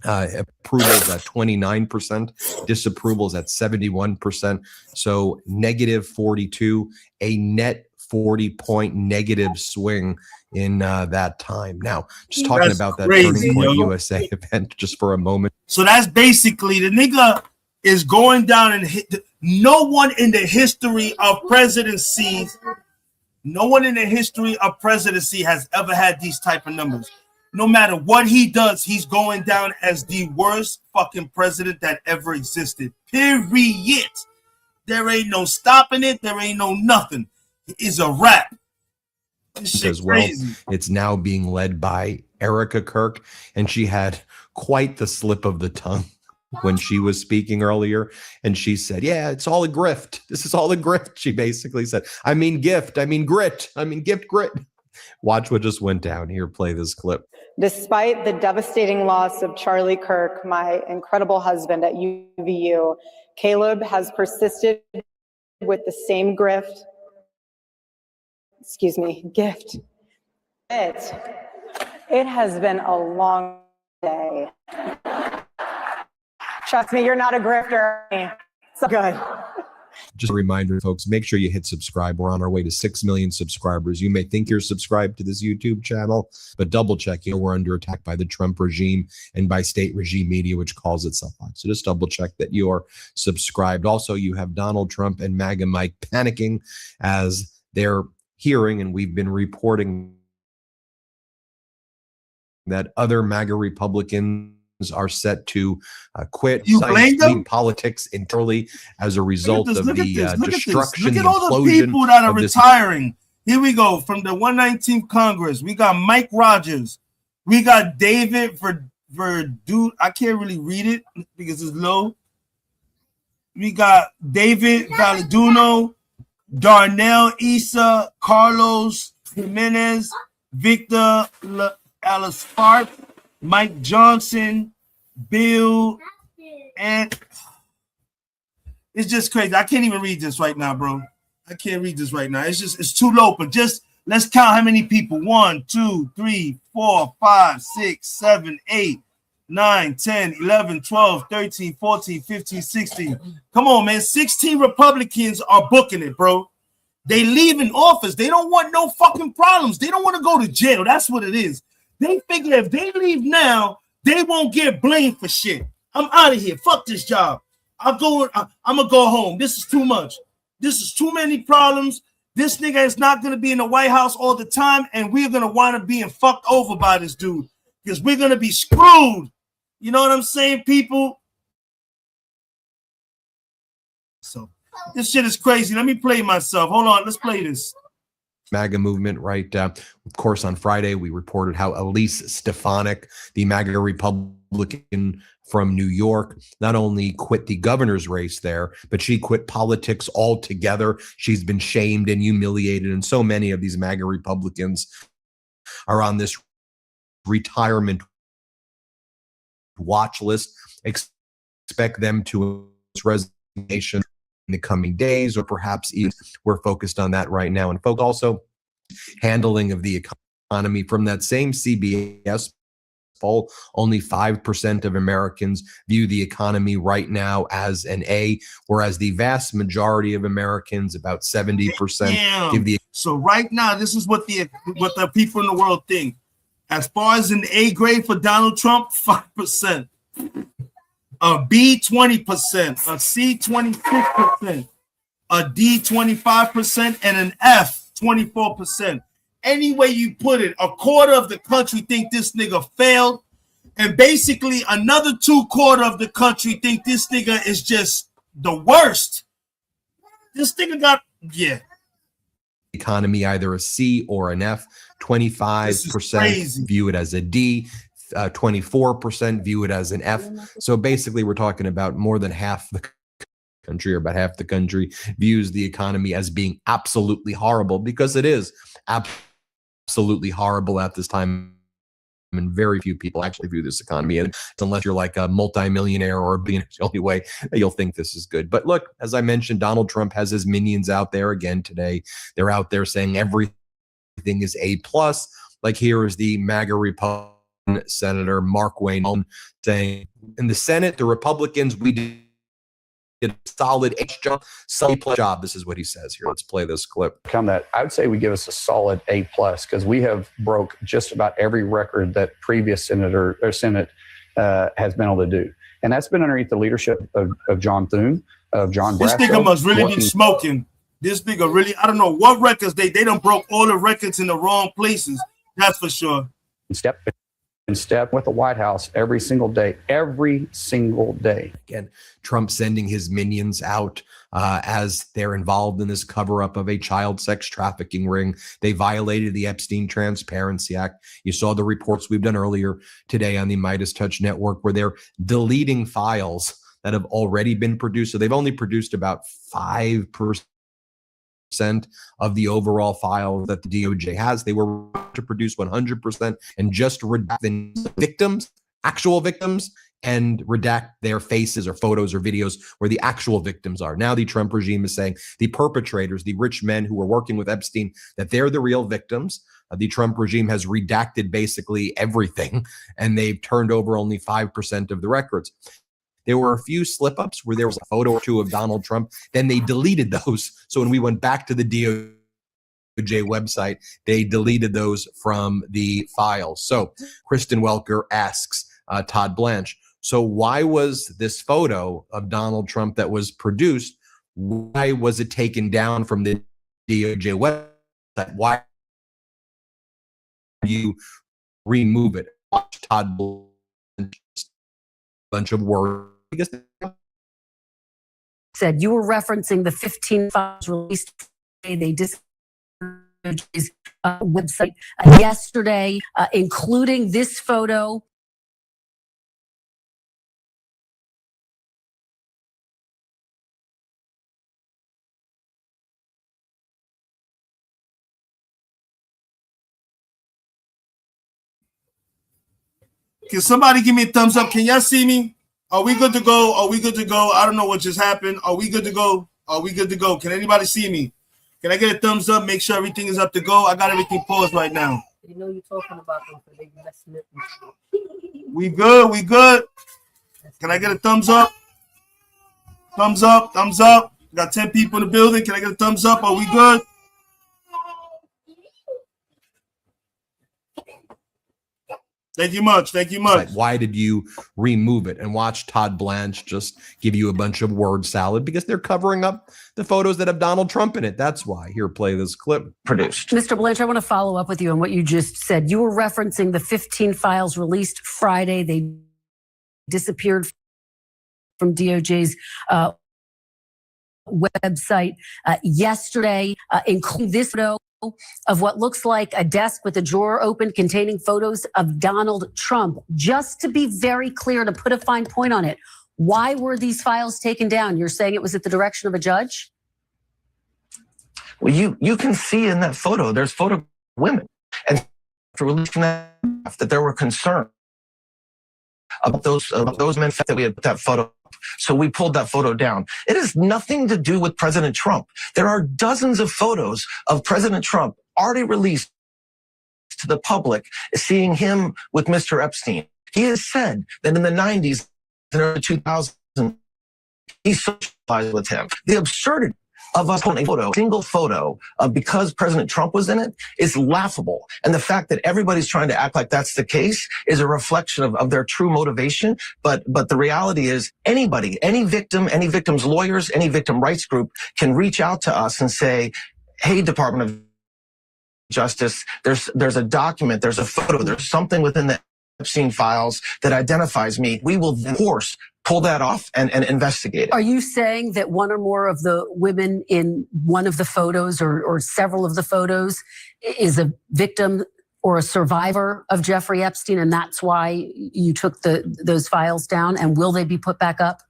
approvals at 29%, disapprovals at 71%. So negative 42, a net 40-point negative swing in that time. Now, just talking about that Turning Point USA event just for a moment. So that's basically the nigga is going down and no one in the history of presidency, has ever had these type of numbers. No matter what he does, he's going down as the worst fucking president that ever existed. Period. There ain't no stopping it. There ain't no nothing. It's a wrap. As well, it's now being led by Erica Kirk, and she had quite the slip of the tongue when she was speaking earlier, and she said, yeah, it's all a grift. This is all a grift. She basically said, I mean gift, I mean grit, I mean gift grit. Watch what just went down here. Play this clip. Despite the devastating loss of Charlie Kirk, my incredible husband at UVU, Caleb has persisted with the same gift. It has been a long day. Trust me, you're not a grifter. So good. Just a reminder, folks, make sure you hit subscribe. We're on our way to 6 million subscribers. You may think you're subscribed to this YouTube channel, but double check. We're under attack by the Trump regime and by state regime media, which calls itself out. So just double check that you're subscribed. Also, you have Donald Trump and MAGA Mike panicking as they're hearing, and we've been reporting that other MAGA Republicans are set to quit politics entirely as a result of the destruction and all the implosion people that are of this. retiring. Here we go from the 119th Congress. We got Mike Rogers. We got David Verdude. I can't really read it because it's low. We got David Valaduno, Darnell Issa, Carlos Jimenez, Victor Alice Farp, Mike Johnson, Bill, and it's just crazy. I can't even read this right now, bro. I can't read this right now. It's too low. But just let's count how many people. 1, 2, 3, 4, 5, 6, 7, 8, 9, 10, 11, 12, 13, 14, 15, 16. Come on, man. 16 Republicans are booking it, bro. They leave in office. They don't want no fucking problems. They don't want to go to jail. That's what it is. They figure if they leave now, they won't get blamed for shit. I'm out of here. Fuck this job. I'm gonna go home. This is too much. This is too many problems. This nigga is not gonna be in the White House all the time, and we're gonna wind up being fucked over by this dude because we're gonna be screwed. You know what I'm saying, people? So this shit is crazy. Let me play myself. Hold on. Let's play this. MAGA movement, right? Of course, on Friday, we reported how Elise Stefanik, the MAGA Republican from New York, not only quit the governor's race there, but she quit politics altogether. She's been shamed and humiliated, and so many of these MAGA Republicans are on this retirement watch list. Expect them to resignation in the coming days, or perhaps even we're focused on that right now. And folks, also handling of the economy from that same CBS poll, only 5% of Americans view the economy right now as an A, whereas the vast majority of Americans, about 70%, give the. So right now, this is what the people in the world think. As far as an A grade for Donald Trump, 5%. A B, 20%. A C, 26%. A D, 25%. And an F, 24%. Any way you put it, a quarter of the country think this nigga failed. And basically another 2/4 of the country think this nigga is just the worst. This nigga got, yeah. Economy either a C or an F. 25% view it as a D. 24% view it as an F. So basically, we're talking about more than half the country, or about half the country, views the economy as being absolutely horrible, because it is absolutely horrible at this time. And very few people actually view this economy, and unless you're like a multimillionaire or a billionaire, it's the only way that you'll think this is good. But look, as I mentioned, Donald Trump has his minions out there again today. They're out there saying everything is A+. Like here is the MAGA Republican Senator Mark Wayne saying, in the Senate, the Republicans, we did a solid job. This is what he says here. Let's play this clip. Come that, I would say we give us a solid A+, because we have broke just about every record that previous senator or Senate has been able to do. And that's been underneath the leadership of John Thune, of John Bradshaw. This nigga must really be smoking. This nigga really, I don't know what records they done broke all the records in the wrong places. That's for sure. Step with the White House every single day. Again, Trump sending his minions out as they're involved in this cover-up of a child sex trafficking ring. They violated the Epstein Transparency Act. You saw the reports we've done earlier today on the Midas Touch Network, where they're deleting files that have already been produced. So they've only produced about 5% of the overall files that the DOJ has. They were to produce 100% and just redact the victims, actual victims, and redact their faces or photos or videos where the actual victims are. Now the Trump regime is saying the perpetrators, the rich men who were working with Epstein, that they're the real victims. The Trump regime has redacted basically everything, and they've turned over only 5% of the records. There were a few slip-ups where there was a photo or two of Donald Trump. Then they deleted those. So when we went back to the DOJ website, they deleted those from the files. So Kristen Welker asks Todd Blanche, so why was this photo of Donald Trump that was produced, why was it taken down from the DOJ website? Why do you remove it? Todd Blanche, bunch of words. Said you were referencing the 15 files released today. They website yesterday, including this photo. Can somebody give me a thumbs up? Can y'all see me? Are we good to go? Are we good to go? I don't know what just happened. Are we good to go? Are we good to go? Can anybody see me? Can I get a thumbs up? Make sure everything is up to go. I got everything paused right now. You know you're talking about them for they messing it. We good. We good. Can I get a thumbs up? Thumbs up. Thumbs up. Got 10 people in the building. Can I get a thumbs up? Are we good? Thank you much. Thank you much. Why did you remove it? And watch Todd Blanche just give you a bunch of word salad because they're covering up the photos that have Donald Trump in it. That's why. Here, play this clip. Produced. Mr. Blanche, I want to follow up with you on what you just said. You were referencing the 15 files released Friday. They disappeared from DOJ's website yesterday, including this photo of what looks like a desk with a drawer open containing photos of Donald Trump. Just to be very clear, to put a fine point on it, why were these files taken down? You're saying it was at the direction of a judge? Well, you can see in that photo, there's photo of women. And after releasing that there were concerns about those men that we had put that photo. So we pulled that photo down. It has nothing to do with President Trump. There are dozens of photos of President Trump already released to the public, seeing him with Mr. Epstein. He has said that in the 90s and early 2000s, he socialized with him. The absurdity of us putting a single photo because President Trump was in it is laughable. And the fact that everybody's trying to act like that's the case is a reflection of their true motivation. But the reality is anybody, any victim's lawyers, any victim rights group can reach out to us and say, hey, Department of Justice, there's a document, there's a photo, there's something within the Epstein files that identifies me. We will, of course, pull that off and investigate it. Are you saying that one or more of the women in one of the photos or several of the photos is a victim or a survivor of Jeffrey Epstein, and that's why you took those files down? And will they be put back up?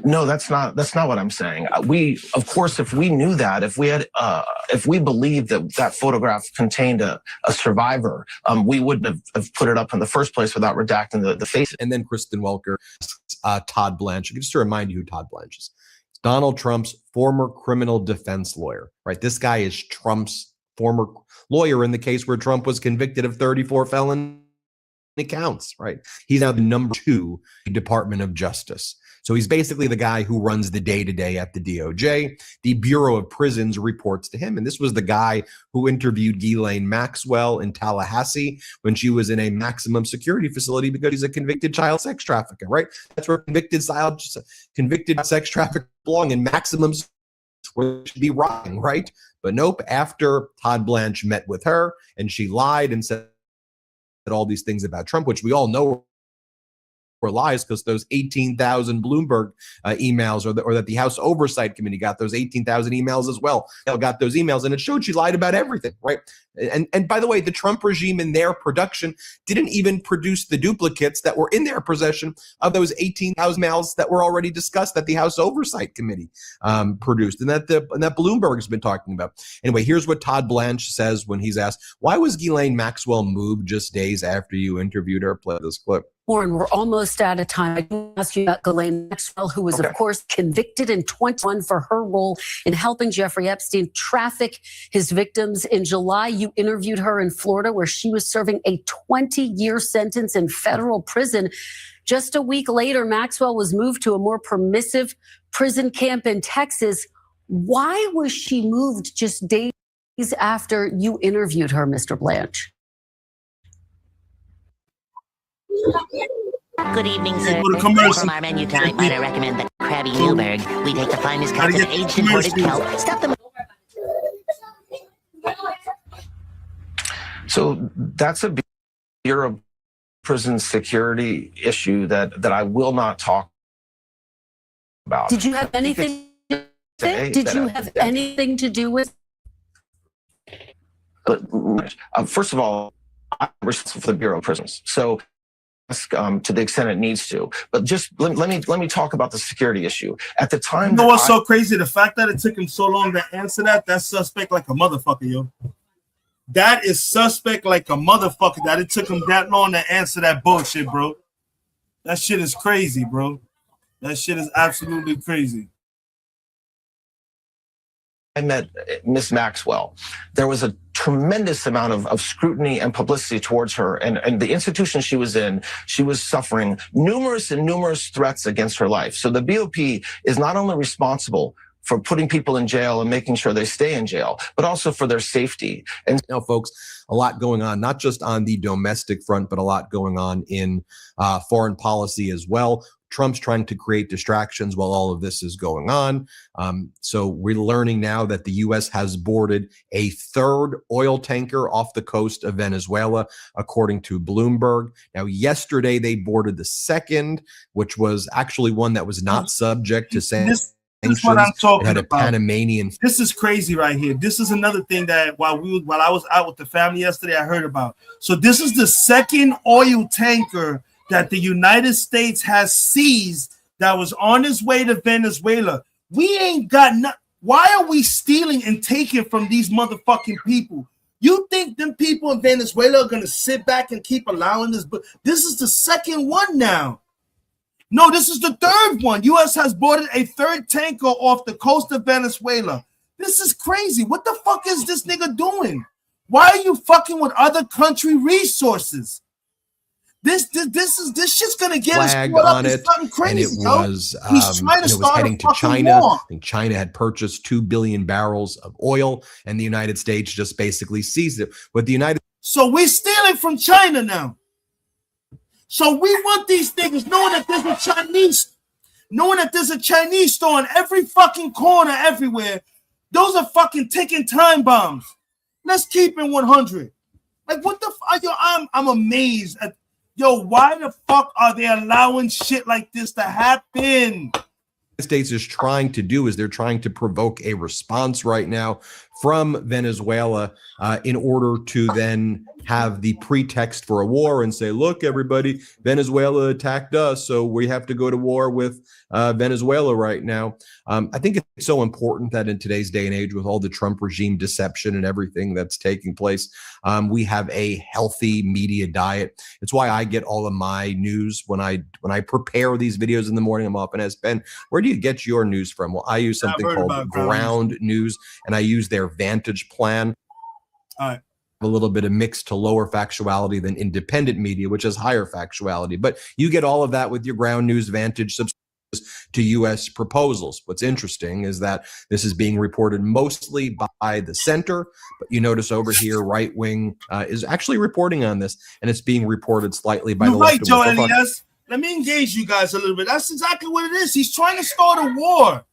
No, that's not what I'm saying. We, of course, if we knew that, if we believed that photograph contained a survivor, we wouldn't have put it up in the first place without redacting the face. And then Kristen Welker, Todd Blanche. Just to remind you who Todd Blanche is. It's Donald Trump's former criminal defense lawyer, right? This guy is Trump's former lawyer in the case where Trump was convicted of 34 felony counts, right? He's now the number 2 Department of Justice. So he's basically the guy who runs the day-to-day at the DOJ. The Bureau of Prisons reports to him. And this was the guy who interviewed Ghislaine Maxwell in Tallahassee when she was in a maximum security facility because he's a convicted child sex trafficker, right? That's where convicted sex traffickers belong, in maximum where they should be rotting, right? But nope, after Todd Blanche met with her and she lied and said all these things about Trump, which we all know were lies because those 18,000 Bloomberg emails or that the House Oversight Committee got those 18,000 emails as well. They all got those emails and it showed she lied about everything, right? And by the way, the Trump regime in their production didn't even produce the duplicates that were in their possession of those 18,000 emails that were already discussed that the House Oversight Committee produced and that Bloomberg's been talking about. Anyway, here's what Todd Blanche says when he's asked, why was Ghislaine Maxwell moved just days after you interviewed her? Play this clip. Warren, we're almost out of time. I can ask you about Ghislaine Maxwell, who was, of course, convicted in 2021 for her role in helping Jeffrey Epstein traffic his victims. In July, you interviewed her in Florida, where she was serving a 20-year sentence in federal prison. Just a week later, Maxwell was moved to a more permissive prison camp in Texas. Why was she moved just days after you interviewed her, Mr. Blanche? Good evening, sir. From our menu tonight, might I recommend the Krabby Newberg? We take the finest cuts of aged imported kelp, stuff them. So that's a Bureau of Prison security issue that I will not talk about. Did you have anything? Did you have anything to do with? First of all, I'm responsible for the Bureau of Prisons. So to the extent it needs to. But just let me talk about the security issue. At the time, you know what's so crazy? The fact that it took him so long to answer that's suspect like a motherfucker, yo. That is suspect like a motherfucker that it took him that long to answer that bullshit, bro. That shit is crazy, bro. That shit is absolutely crazy. I met Miss Maxwell, there was a tremendous amount of scrutiny and publicity towards her. And the institution she was in, she was suffering numerous threats against her life. So the BOP is not only responsible for putting people in jail and making sure they stay in jail, but also for their safety. And now, folks, a lot going on, not just on the domestic front, but a lot going on in foreign policy as well. Trump's trying to create distractions while all of this is going on. So we're learning now that the U.S. has boarded a third oil tanker off the coast of Venezuela, according to Bloomberg. Now, yesterday they boarded the second, which was actually one that was not subject to sanctions. This is what I'm talking it had a about. Panamanian. This is crazy right here. This is another thing that while I was out with the family yesterday, I heard about. So this is the second oil tanker that the United States has seized that was on its way to Venezuela. We ain't got why are we stealing and taking from these motherfucking people? You think them people in Venezuela are gonna sit back and keep allowing this? But this is the second one now. No, this is the third one. U.S. has boarded a third tanker off the coast of Venezuela. This is crazy. What the fuck is this nigga doing? Why are you fucking with other country resources? This shit's gonna get us Flag caught up on in it, something crazy. and it was He's trying to it was start heading a to fucking China. war. I think China had purchased 2 billion barrels of oil, and the United States just basically seized it. But the United So we're stealing from China now. So we want these niggas knowing that there's a Chinese store in every fucking corner everywhere. Those are fucking ticking time bombs. Let's keep it 100. Like what the I'm amazed at. Yo, why the fuck are they allowing shit like this to happen? States is trying to do is they're trying to provoke a response right now from Venezuela in order to then have the pretext for a war and say, look, everybody, Venezuela attacked us, so we have to go to war with Venezuela right now. I think it's so important that in today's day and age, with all the Trump regime deception and everything that's taking place, we have a healthy media diet. It's why I get all of my news when I prepare these videos in the morning. I'm often asked, Ben, where do you get your news from? Well, I use something called Ground News, and I use their Vantage plan. All right. A little bit of mixed to lower factuality than independent media, which is higher factuality. But you get all of that with your Ground News Vantage subscriptions to U.S. proposals. What's interesting is that this is being reported mostly by the center, but you notice over here, right wing is actually reporting on this, and it's being reported slightly by the left. Right, Joe Elias. Let me engage you guys a little bit. That's exactly what it is. He's trying to start a war.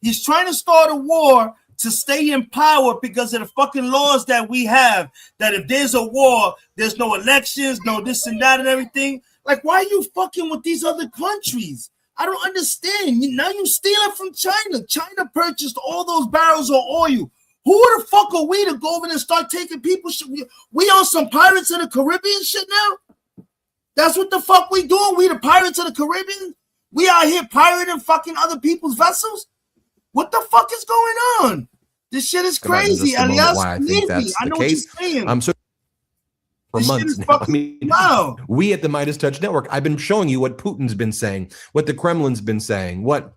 He's trying to start a war to stay in power because of the fucking laws that we have, that if there's a war, there's no elections, no this and that and everything. Like, why are you fucking with these other countries? I don't understand. Now you stealing from China. China purchased all those barrels of oil. Who the fuck are we to go over there and start taking people? We on some Pirates of the Caribbean shit now? That's what the fuck we doing? We the Pirates of the Caribbean? We out here pirating fucking other people's vessels? What the fuck is going on? This shit is crazy, Elias. Why I think that's I the know case. what you're saying. So for months now, I mean, wow. We at the Midas Touch Network, I've been showing you what Putin's been saying, what the Kremlin's been saying, what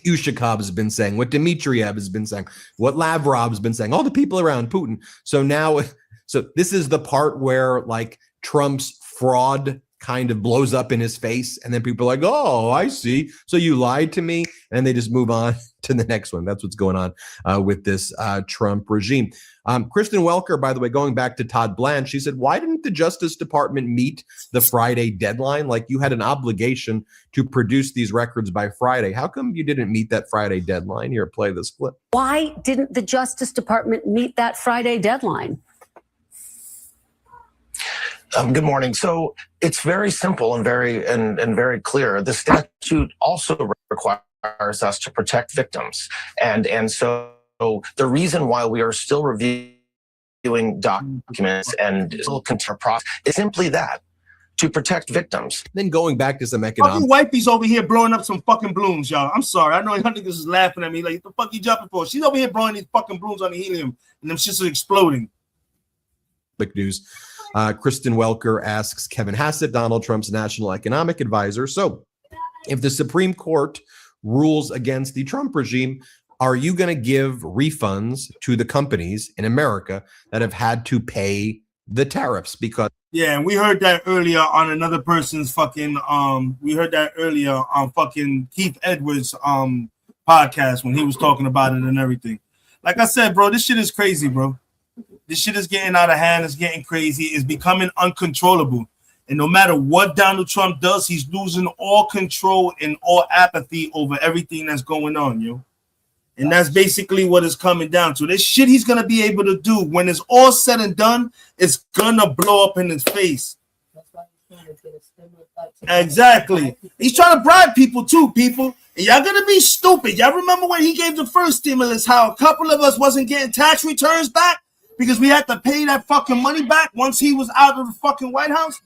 Ushakov has been saying, what Dmitriev has been saying, what Lavrov's been saying, all the people around Putin. So now, so this is the part where like Trump's fraud kind of blows up in his face, and then people are like, oh, I see. So you lied to me, and they just move on to the next one. That's what's going on with this Trump regime. Kristen Welker, by the way, going back to Todd Blanche, she said, why didn't the Justice Department meet the Friday deadline? Like you had an obligation to produce these records by Friday. How come you didn't meet that Friday deadline? Here, play this clip. Why didn't the Justice Department meet that Friday deadline? Good morning. So it's very simple and very clear. The statute also requires us to protect victims, and so the reason why we are still reviewing documents and still continue process is simply that, to protect victims. Then going back to some economic. Fucking wifey's over here blowing up some fucking balloons, y'all. I'm sorry. I know her niggas is laughing at me like, what the fuck you jumping for? She's over here blowing these fucking balloons on the helium, and them shits are exploding. Quick news. Kristen Welker asks Kevin Hassett, Donald Trump's national economic advisor. So if the Supreme Court rules against the Trump regime, are you going to give refunds to the companies in America that have had to pay the tariffs? Because yeah, and we heard that earlier on another person's fucking we heard that earlier on fucking Keith Edwards podcast when he was talking about it and everything. Like I said, bro, this shit is crazy, bro. This shit is getting out of hand. It's getting crazy. It's becoming uncontrollable. And no matter what Donald Trump does, he's losing all control and all apathy over everything that's going on, yo. And that's basically what it's coming down to. This shit he's going to be able to do when it's all said and done, it's going to blow up in his face. Exactly. He's trying to bribe people too, people. And y'all going to be stupid. Y'all remember when he gave the first stimulus, how a couple of us wasn't getting tax returns back because we had to pay that fucking money back once he was out of the fucking White House?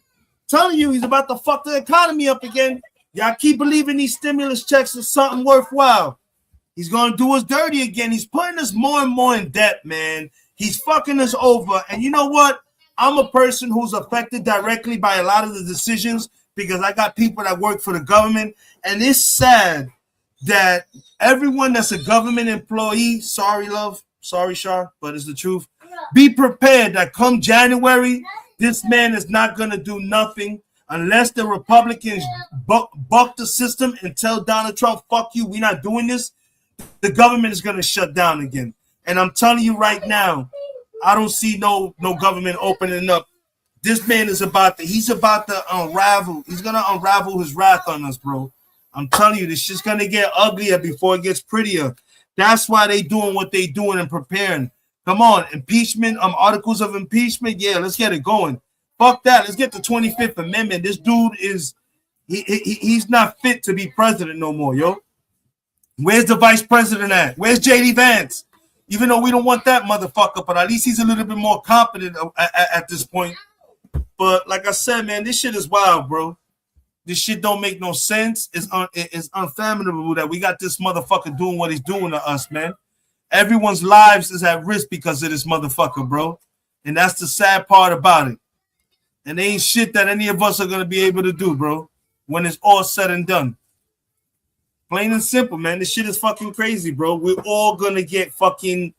Telling you, he's about to fuck the economy up again. Y'all keep believing these stimulus checks are something worthwhile. He's going to do us dirty again. He's putting us more and more in debt, man. He's fucking us over. And you know what? I'm a person who's affected directly by a lot of the decisions because I got people that work for the government. And it's sad that everyone that's a government employee, sorry, love, sorry, Shar, but it's the truth. Be prepared that come January, this man is not going to do nothing unless the Republicans buck the system and tell Donald Trump, fuck you, we're not doing this. The government is going to shut down again. And I'm telling you right now, I don't see no government opening up. This man is he's about to unravel. He's going to unravel his wrath on us, bro. I'm telling you, this shit's going to get uglier before it gets prettier. That's why they doing what they doing and preparing. Come on, impeachment, articles of impeachment. Yeah, let's get it going. Fuck that. Let's get the 25th Amendment. This dude is, he's not fit to be president no more, yo. Where's the vice president at? Where's J.D. Vance? Even though we don't want that motherfucker, but at least he's a little bit more competent at this point. But like I said, man, this shit is wild, bro. This shit don't make no sense. It's unfathomable that we got this motherfucker doing what he's doing to us, man. Everyone's lives is at risk because of this motherfucker, bro. And that's the sad part about it. And there ain't shit that any of us are going to be able to do, bro, when it's all said and done. Plain and simple, man. This shit is fucking crazy, bro. We're all going to get fucking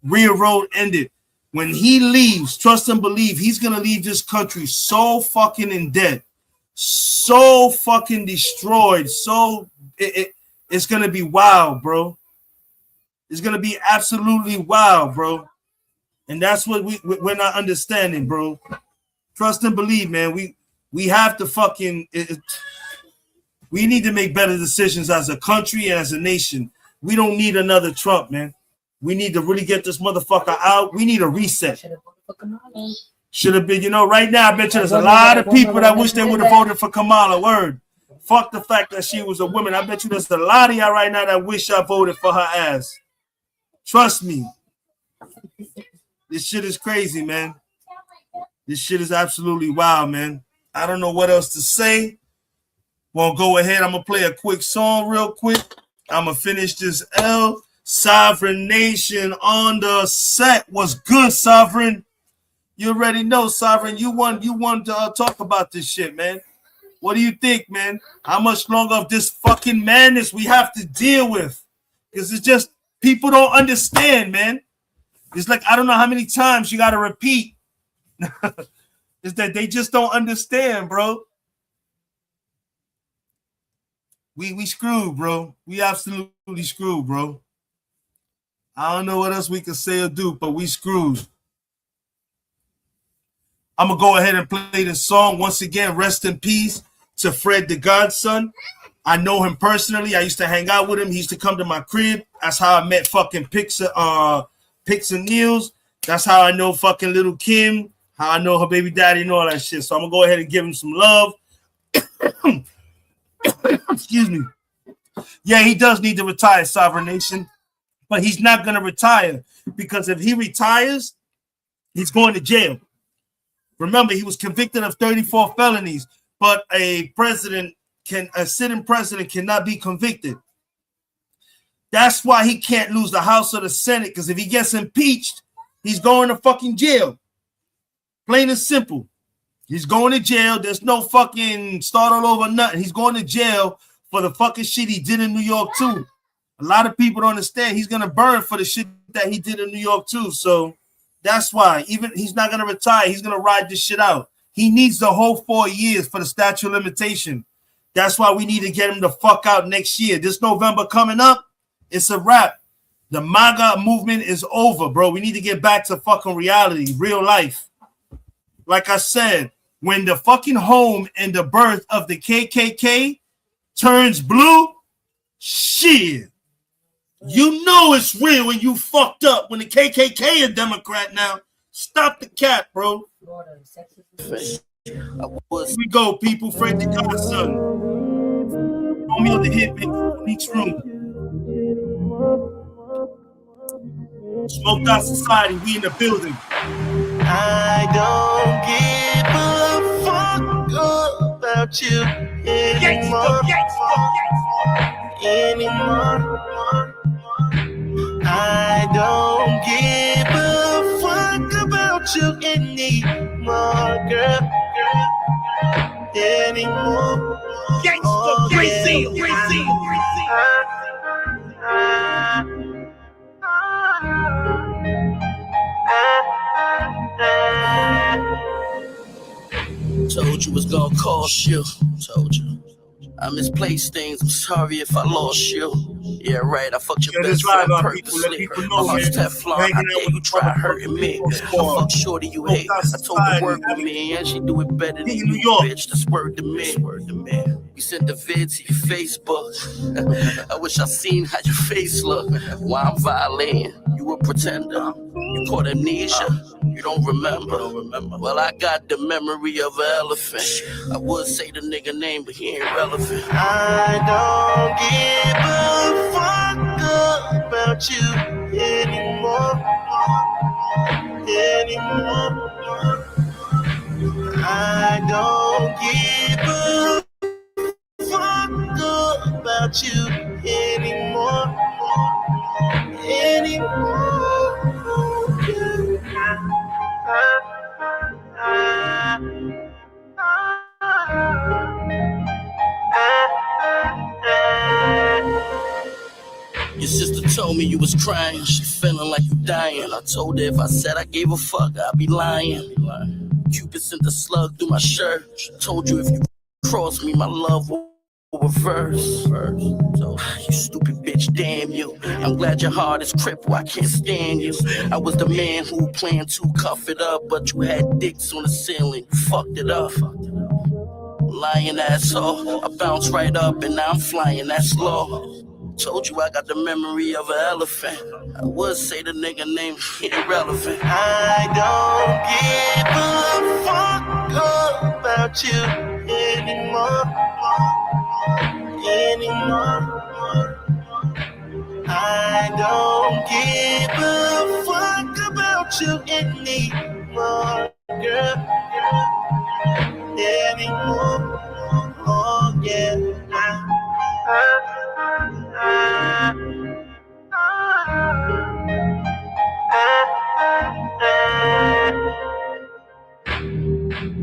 railroad ended. When he leaves, trust and believe, he's going to leave this country so fucking in debt, so fucking destroyed, so it's going to be wild, bro. It's going to be absolutely wild, bro. And that's what we're not understanding, bro. Trust and believe, man. We have to fucking... we need to make better decisions as a country and as a nation. We don't need another Trump, man. We need to really get this motherfucker out. We need a reset. Should have been, right now, I bet you there's a lot of people that wish they would have voted for Kamala. Word. Fuck the fact that she was a woman. I bet you there's a lot of y'all right now that wish I voted for her ass. Trust me. This shit is crazy, man. This shit is absolutely wild, man. I don't know what else to say. Well, go ahead. I'm going to play a quick song real quick. I'm going to finish this L. Sovereign Nation on the set. What's good, Sovereign? You already know, Sovereign. You want to talk about this shit, man. What do you think, man? How much longer of this fucking madness we have to deal with? Because it's just people don't understand, man. It's like I don't know how many times you got to repeat. Is that they just don't understand, bro. We screwed, bro. We absolutely screwed, bro. I don't know what else we can say or do, but we screwed. I'm going to go ahead and play this song. Once again, rest in peace to Fred the Godson. I know him personally. I used to hang out with him. He used to come to my crib. That's how I met fucking Pix and Niels. That's how I know fucking Little Kim. How I know her baby daddy and all that shit. So I'm going to go ahead and give him some love. Excuse me. Yeah, he does need to retire, Sovereign Nation. But he's not going to retire because if he retires, he's going to jail. Remember, he was convicted of 34 felonies, but a sitting president cannot be convicted. That's why he can't lose the House or the Senate, because if he gets impeached, he's going to fucking jail. Plain and simple. He's going to jail. There's no fucking start all over nothing. He's going to jail for the fucking shit he did in New York too. A lot of people don't understand. He's gonna burn for the shit that he did in New York too. So that's why even he's not gonna retire. He's gonna ride this shit out. He needs the whole 4 years for the statute of limitation. That's why we need to get him the fuck out next year. This November coming up, it's a wrap. The MAGA movement is over, bro. We need to get back to fucking reality, real life. Like I said, when the fucking home and the birth of the KKK turns blue, shit. You know it's real when you fucked up. When the KKK a Democrat now. Stop the cap, bro. Here we go, people. Fred the Godson. Throw me on the hit, make in each room. Smoked Out Society, we in the building. I don't give a fuck about you anymore. I don't give a fuck about you anymore, girl. Anymore. Told you was gonna cost you. Told you. I misplaced things. I'm sorry if I lost you. Yeah, right. I fucked your best friend purposely. My heart's Teflon. How dare you try hurting me? I fucked shorty you hate. I told her work with me, and she do it better than you, bitch. That's word to me. Word to me. You sent the vid to your Facebook. I wish I seen how your face look. While I'm violating, you a pretender. You caught amnesia. You don't remember. Well, I got the memory of an elephant. I would say the nigga name, but he ain't relevant. I don't give a fuck about you anymore. I don't give a fuck about you anymore. Your sister told me you was crying, she feeling like you dying. I told her if I said I gave a fuck, I'd be lying. Cupid sent a slug through my shirt. Told you if you cross me, my love will reverse. So, you stupid bitch, damn you. I'm glad your heart is crippled, I can't stand you. I was the man who planned to cuff it up, but you had dicks on the ceiling, you fucked it up. Lying asshole, I bounced right up and now I'm flying that slow. Told you I got the memory of an elephant. I would say the nigga name irrelevant. I don't give a fuck about you anymore. I don't give a fuck about you anymore, girl. Anymore. Oh yeah.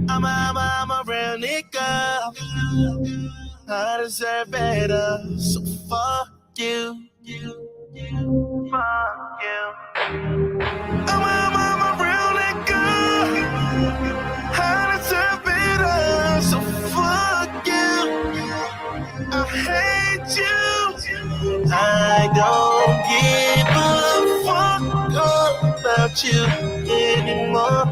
I'm a real nigga. I deserve better. So fuck you. Fuck you. I'm a real nigga. I deserve better. So fuck you. I hate you. I don't give a fuck about you anymore.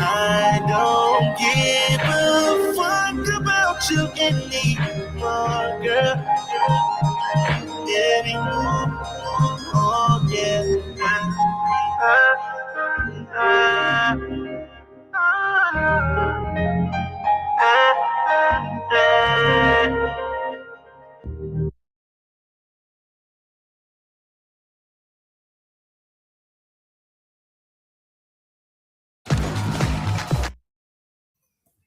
I don't give a fuck about you anymore, girl. Anymore. Oh yeah.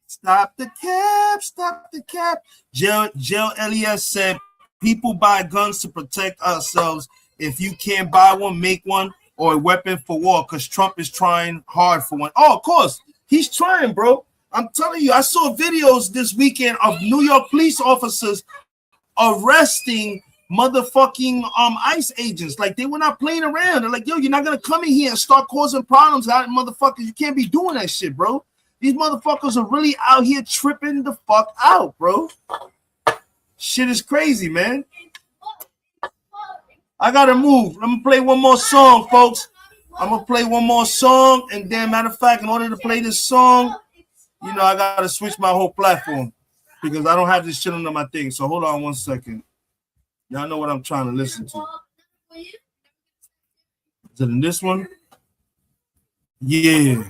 Stop the cap, stop the cap. Jill Elliott said, people buy guns to protect ourselves. If you can't buy one, make one. or a weapon for war because Trump is trying hard for one. Oh, of course, he's trying, bro. I'm telling you, I saw videos this weekend of New York police officers arresting motherfucking ICE agents. Like, they were not playing around. They're like, yo, you're not gonna come in here and start causing problems out, motherfuckers. You can't be doing that shit, bro. These motherfuckers are really out here tripping the fuck out, bro. Shit is crazy, man. I gotta move. I'm gonna play one more song, folks. I'm gonna play one more song, and then, matter of fact, in order to play this song, you know, I gotta switch my whole platform because I don't have this shit under my thing. So hold on one second. Y'all know what I'm trying to listen to. Is it in this one? Yeah.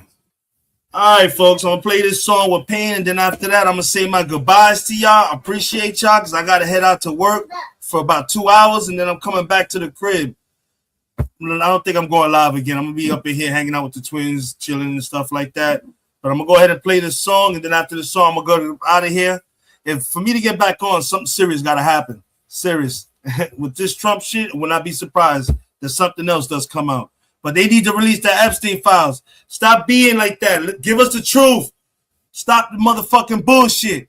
All right, folks. I'm gonna play this song with Pain, and then after that, I'm gonna say my goodbyes to y'all. I appreciate y'all because I gotta head out to work for about 2 hours, and then I'm coming back to the crib. I don't think I'm going live again. I'm gonna be up in here hanging out with the twins, chilling and stuff like that. But I'm gonna go ahead and play this song, and then after the song, I'm gonna go out of here. And for me to get back on, something serious gotta happen. Serious. With this Trump shit, I will not be surprised that something else does come out. But they need to release the Epstein files. Stop being like that. Give us the truth. Stop the motherfucking bullshit.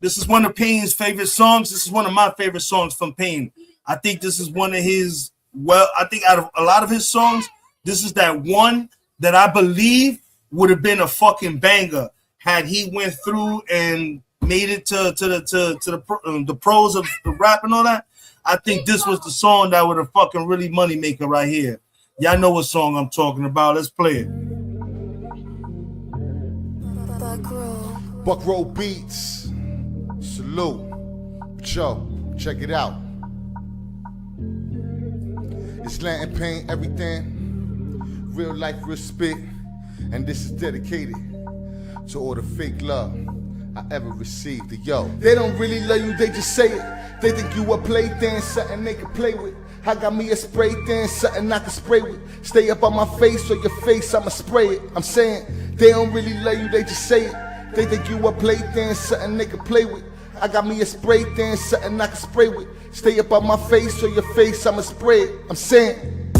This is one of Payne's favorite songs. This is one of my favorite songs from Payne. I think this is one of his, well, I think out of a lot of his songs, this is that one that I believe would have been a fucking banger had he went through and made it to the pros of the rap and all that. I think this was the song that would have fucking really money maker right here. Y'all know what song I'm talking about. Let's play it. Buck Roll Beats. Salute. Yo, check it out. It's Latin Pain, everything. Real life, real spit. And this is dedicated to all the fake love I ever received. Yo, they don't really love you, they just say it. They think you a plaything, something they can play with. I got me a spray thing, something I can spray with. Stay up on my face or your face, I'ma spray it. I'm saying, they don't really love you, they just say it. They think you a plaything, something they can play with. I got me a spray thing, something I can spray with. Stay up on my face or your face, I'ma spray it. I'm saying,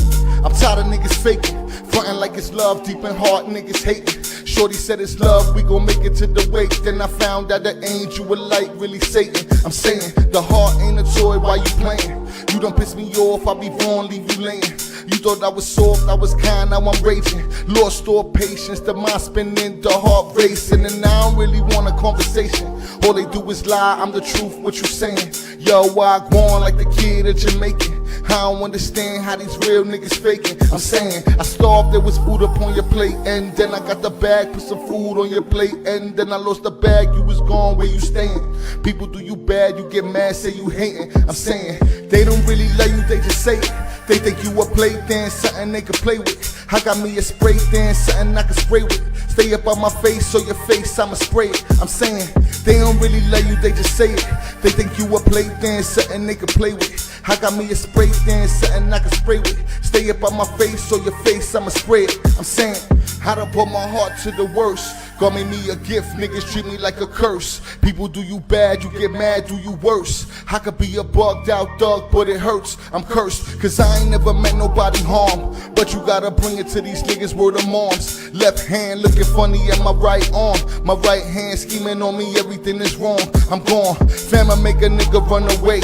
I'm tired of niggas faking, frontin' like it's love, deep in heart, niggas hating. Shorty said it's love, we gon' make it to the wake. Then I found out the angel with light really Satan. I'm saying, the heart ain't a toy, why you playing? You done piss me off, I'll be wrong, leave you laying. You thought I was soft, I was kind, now I'm raging. Lost all patience, the mind spinning, the heart racing. And I don't really want a conversation. All they do is lie, I'm the truth, what you saying? Yo, I go on like the kid at Jamaican. I don't understand how these real niggas faking. I'm saying, I starved, there was food up on your plate. And then I got the bag, put some food on your plate. And then I lost the bag, you was gone, where you staying? People do you bad, you get mad, say you hating. I'm saying, they don't really love you, they just say it. They think you a plaything, something they can play with. I got me a spray thing, something I can spray with. Stay up on my face or your face, I'ma spray it. I'm saying, they don't really love you, they just say it. They think you a plaything, something they can play with. I got me a spray thing, something I can spray with. Stay up on my face or your face, I'ma spray it. I'm saying, how to put my heart to the worst. God made me a gift, niggas treat me like a curse. People do you bad, you get mad, do you worse. I could be a bugged out dog, but it hurts. I'm cursed, cause I ain't never met nobody harm. But you gotta bring it to these niggas, word of moms. Left hand looking funny at my right arm. My right hand scheming on me, everything is wrong. I'm gone, fam, make a nigga run away.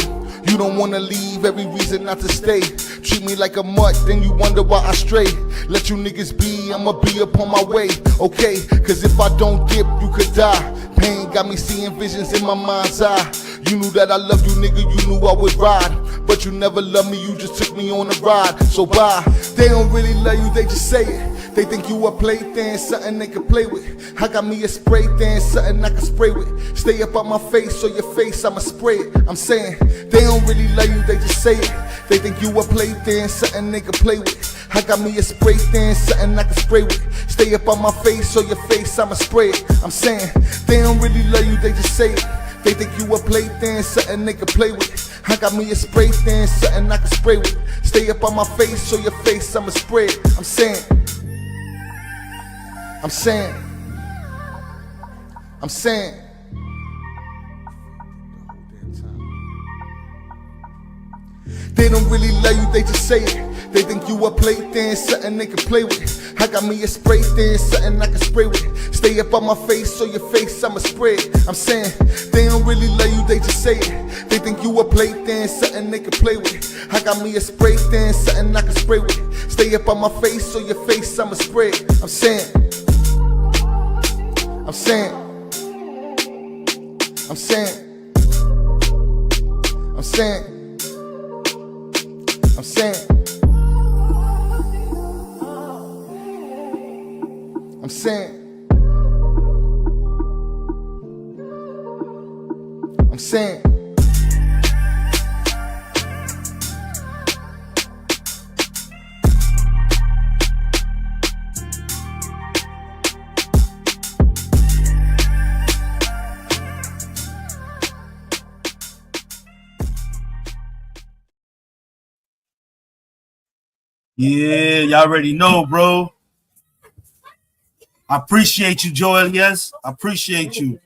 You don't wanna leave, every reason not to stay. Treat me like a mutt, then you wonder why I stray. Let you niggas be, I'ma be up on my way. Okay, cause if I don't dip, you could die. Pain got me seeing visions in my mind's eye. You knew that I loved you, nigga, you knew I would ride. But you never loved me, you just took me on a ride. So bye, they don't really love you, they just say it. They think you a plaything, something they can play with. I got me a spray thing, something I can spray with. Stay up on my face or your face, I'ma spray it. I'm saying, they don't really love you, they just say it. They think you a plaything, something they can play with. I got me a spray thing, something I can spray with. Stay up on my face or your face, I'ma spray it. I'm saying, they don't really love you, they just say it. They think you a plaything, something they can play with. I got me a spray thing, something I can spray with. Stay up on my face or your face, I'ma spray it. I'm saying, they don't really love you, they just say it. They think you a plaything, something they can play with. I got me a spray thing, something I can spray with. Stay up on my face, so your face I'ma spread. I'm saying, they don't really love you, they just say it. They think you a plaything, something they can play with. I got me a spray thing, something I can spray with. Stay up on my face, so your face I'ma spread. I'm saying, I'm saying, I'm saying, I'm saying, I'm saying, I'm saying, I'm saying. Yeah, y'all already know, bro. I appreciate you, Joel. Yes, I appreciate you.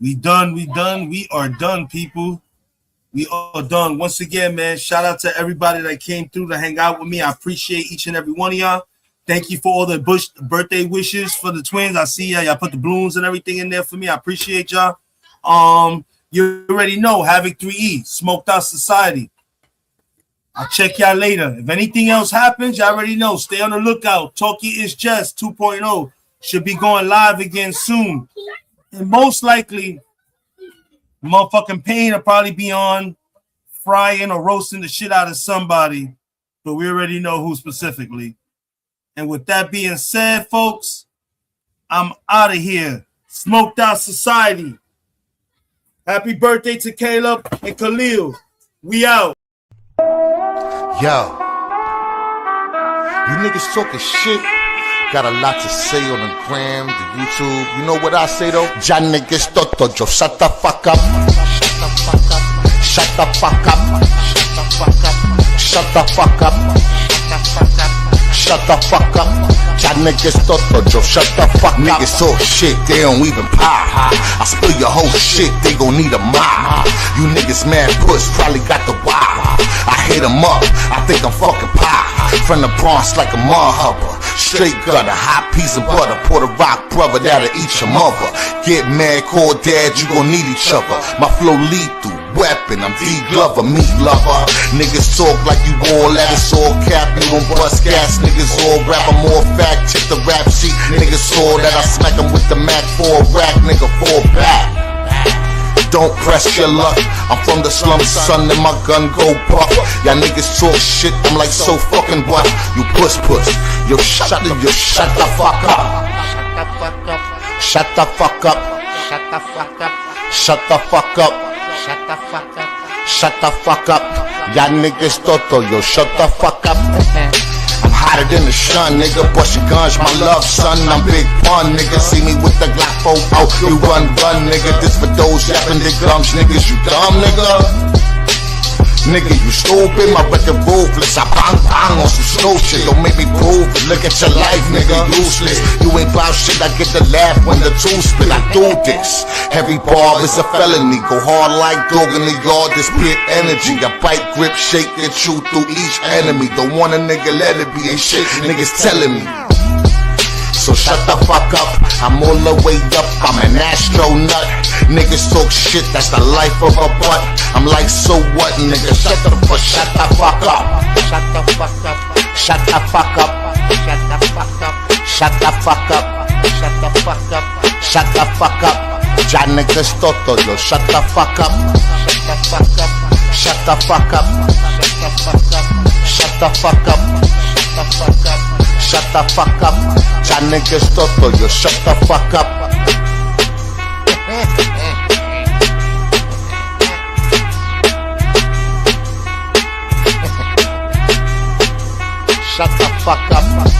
We done. We are done, people. We are done. Once again, man, shout out to everybody that came through to hang out with me. I appreciate each and every one of y'all. Thank you for all the birthday wishes for the twins. I see y'all put the balloons and everything in there for me. I appreciate y'all. You already know, Havoc 3E, Smoked Out Society. I'll check y'all later. If anything else happens, y'all already know. Stay on the lookout. Talkie is Just 2.0 should be going live again soon. And most likely, motherfucking Pain will probably be on frying or roasting the shit out of somebody. But we already know who specifically. And with that being said, folks, I'm out of here. Smoked Out Society. Happy birthday to Caleb and Khalil. We out. Yo, you niggas talking shit. Got a lot to say on the gram, the YouTube. You know what I say though? Ya niggas toto, yo shut the fuck up. Shut the fuck up. Shut the fuck up. Shut the fuck up. Ya niggas toto, yo shut the fuck up. Niggas talk shit, they don't even pop. I spill your whole shit, they gon' need a mop. You niggas mad puss, probably got the wild. I hit them up, I think I'm fucking pop. From the Bronx like a mud hubber. Straight gutter, hot piece of butter. Puerto Rock brother that'll eat your mother. Get mad, call dad, you gon' need each other. My flow lethal, weapon, I'm D Glover, meat lover. Niggas talk like you all that, it's all cap. You don't bust gas, niggas all rap, I'm all fact. Check the rap sheet, niggas saw that I smack them with the Mac 4 rack, nigga, fall back. Don't press your luck. I'm from the slums, son, and my gun go buck. Y'all niggas talk shit, I'm like so fucking what? You puss. Yo, shut the fuck up. Shut the fuck up. Shut the fuck up. Shut the fuck up. Shut the fuck up. Shut the fuck up. Y'all niggas toto, yo, shut the fuck up. I'm hotter than the sun, nigga. Bust your guns, my love, son. I'm Big Pun, nigga. See me with the Glock 4 out. You run, nigga. This for those yapping the gums, niggas. You dumb, nigga. Nigga, you stupid. My record ruthless. I bang on some snow shit. Don't make me prove it. Look at your life, nigga. Useless. You ain't bout shit. I get the laugh when the two spit. I do this. Every bar is a felony. Go hard like dog in the yard. This pure energy. I bite, grip, shake, and chew through each enemy. Don't want a nigga, let it be. Ain't shit niggas telling me. So shut the fuck up, I'm all the way up, I'm an astronaut. Niggas talk shit, that's the life of a butt. I'm like, so what, nigga? Shut the fuck up. Shut the fuck up. Shut the fuck up. Shut the fuck up. Shut the fuck up. Shut the fuck up. Shut the fuck up. Ya niggas toto, yo, shut the fuck up. Shut the fuck up. Shut the fuck up. Shut the fuck up. Shut the fuck up. Ya niggas toto, yo, shut the fuck up. Shut the fuck up.